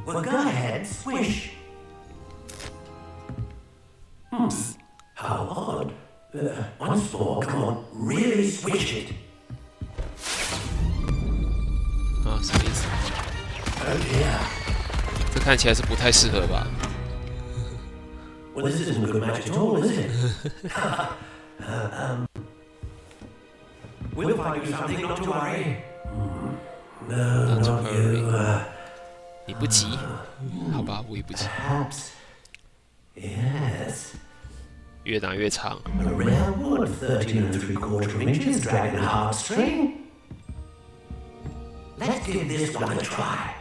[SPEAKER 10] Well, go ahead, swish. How odd. Once more, come on, really swish it.
[SPEAKER 1] 啊，什么意思？
[SPEAKER 10] Oh dear.
[SPEAKER 1] 这看起来是不太适合吧？
[SPEAKER 10] Well, this isn't good match at all, is it? We'll find you something, not to worry. No, not you.
[SPEAKER 1] 你不急，好吧，我也不急。
[SPEAKER 10] Perhaps. Yes.
[SPEAKER 1] 越打越长。
[SPEAKER 10] A rare wood, 13 3/4 inches, dragon heartstring. Let's give this one a try.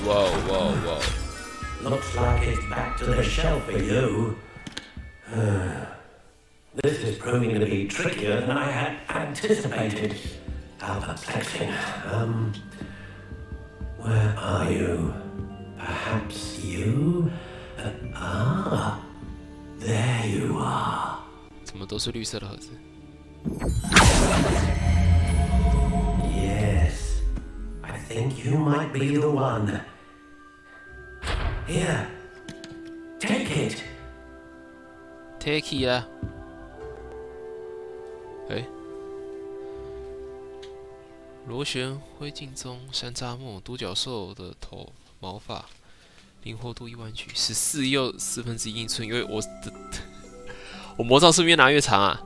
[SPEAKER 1] Whoa.
[SPEAKER 10] Looks like it's back to the shelf for you. This is proving to be trickier than I had anticipated. How perplexing. Where are you? Perhaps you? There you are.
[SPEAKER 1] 怎么都是绿色的盒子？
[SPEAKER 10] Yes, I think you might be the one. Here, take it.
[SPEAKER 1] Take it 啊！螺旋灰烬中山楂木独角兽的头毛发，灵活度1万曲，14又1/4英寸，因为我魔杖是不是越拿越长啊？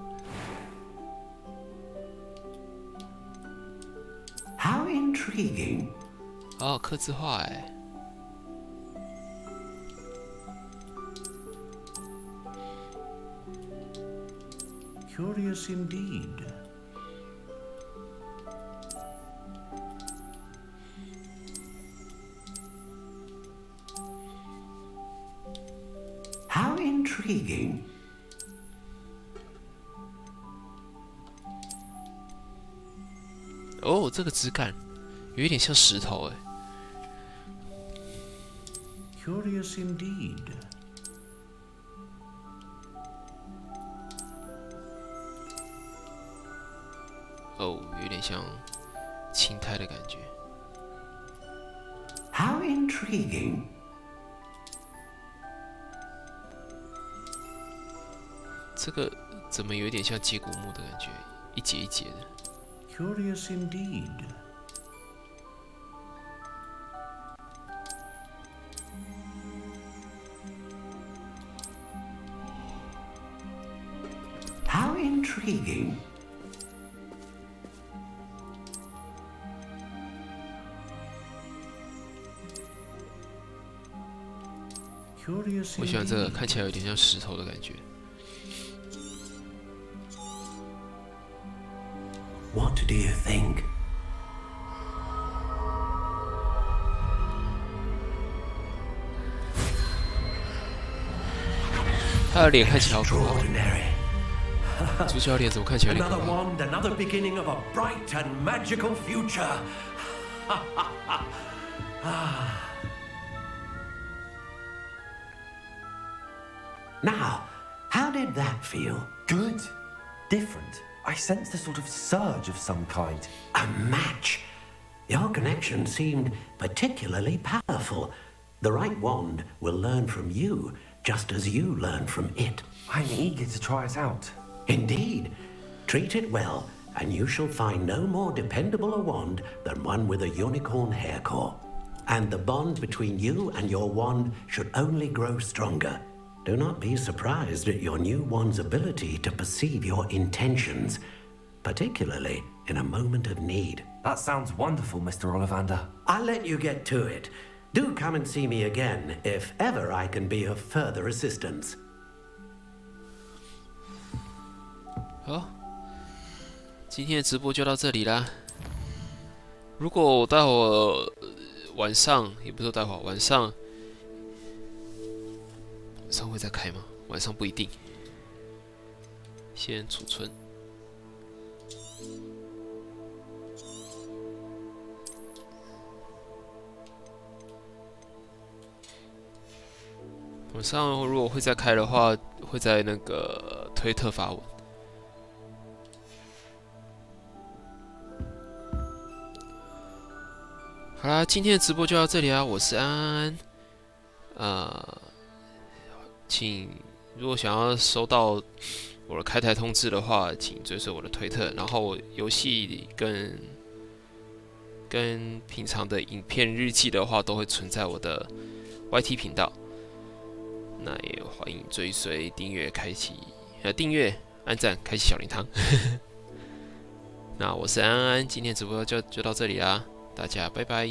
[SPEAKER 10] How intriguing!
[SPEAKER 1] 哦，客制化哎。
[SPEAKER 10] Curious indeed. How intriguing.
[SPEAKER 1] 哦，这个质感有一点像石头哎。
[SPEAKER 10] Curious indeed.
[SPEAKER 1] 哦，有点像青苔的感觉。
[SPEAKER 10] How intriguing!
[SPEAKER 1] 这个怎么有点像接骨木的感觉，一节一节的。
[SPEAKER 10] Curious indeed. How intriguing!
[SPEAKER 1] 我喜欢这个，看起来有点像石头的感觉。
[SPEAKER 10] What do you think?
[SPEAKER 1] 他的脸看起来好可怕。主角脸怎么看起来有点可
[SPEAKER 10] Another
[SPEAKER 1] 怕？
[SPEAKER 10] wand, another beginning of a bright and magical future. Now, how did that feel?
[SPEAKER 2] Good. Different. I sensed a sort of surge of some kind.
[SPEAKER 10] A match. Your connection seemed particularly powerful. The right wand will learn from you, just as you learn from it.
[SPEAKER 2] I'm eager to try it out.
[SPEAKER 10] Indeed. Treat it well, and you shall find no more dependable a wand than one with a unicorn hair core. And the bond between you and your wand should only grow stronger. Do not be surprised at your new wand's ability to perceive your intentions, particularly in a moment of need.
[SPEAKER 2] That sounds wonderful, Mr. Ollivander.
[SPEAKER 10] I'll let you get to it. Do come and see me again if ever I can be of further assistance.
[SPEAKER 1] 好，今天的直播就到这里啦。如果我待会儿晚上，也不是说待会儿晚上会再开吗？晚上不一定。先储存。晚上如果会再开的话，会在那个推特发文。好啦，今天的直播就到这里啦，我是安安。请如果想要收到我的开台通知的话，请追随我的推特。然后游戏跟平常的影片日记的话，都会存在我的 YT 频道。那也欢迎追随、订阅、按赞、开启小铃铛。那我是安安，今天直播就到这里啦，大家拜拜。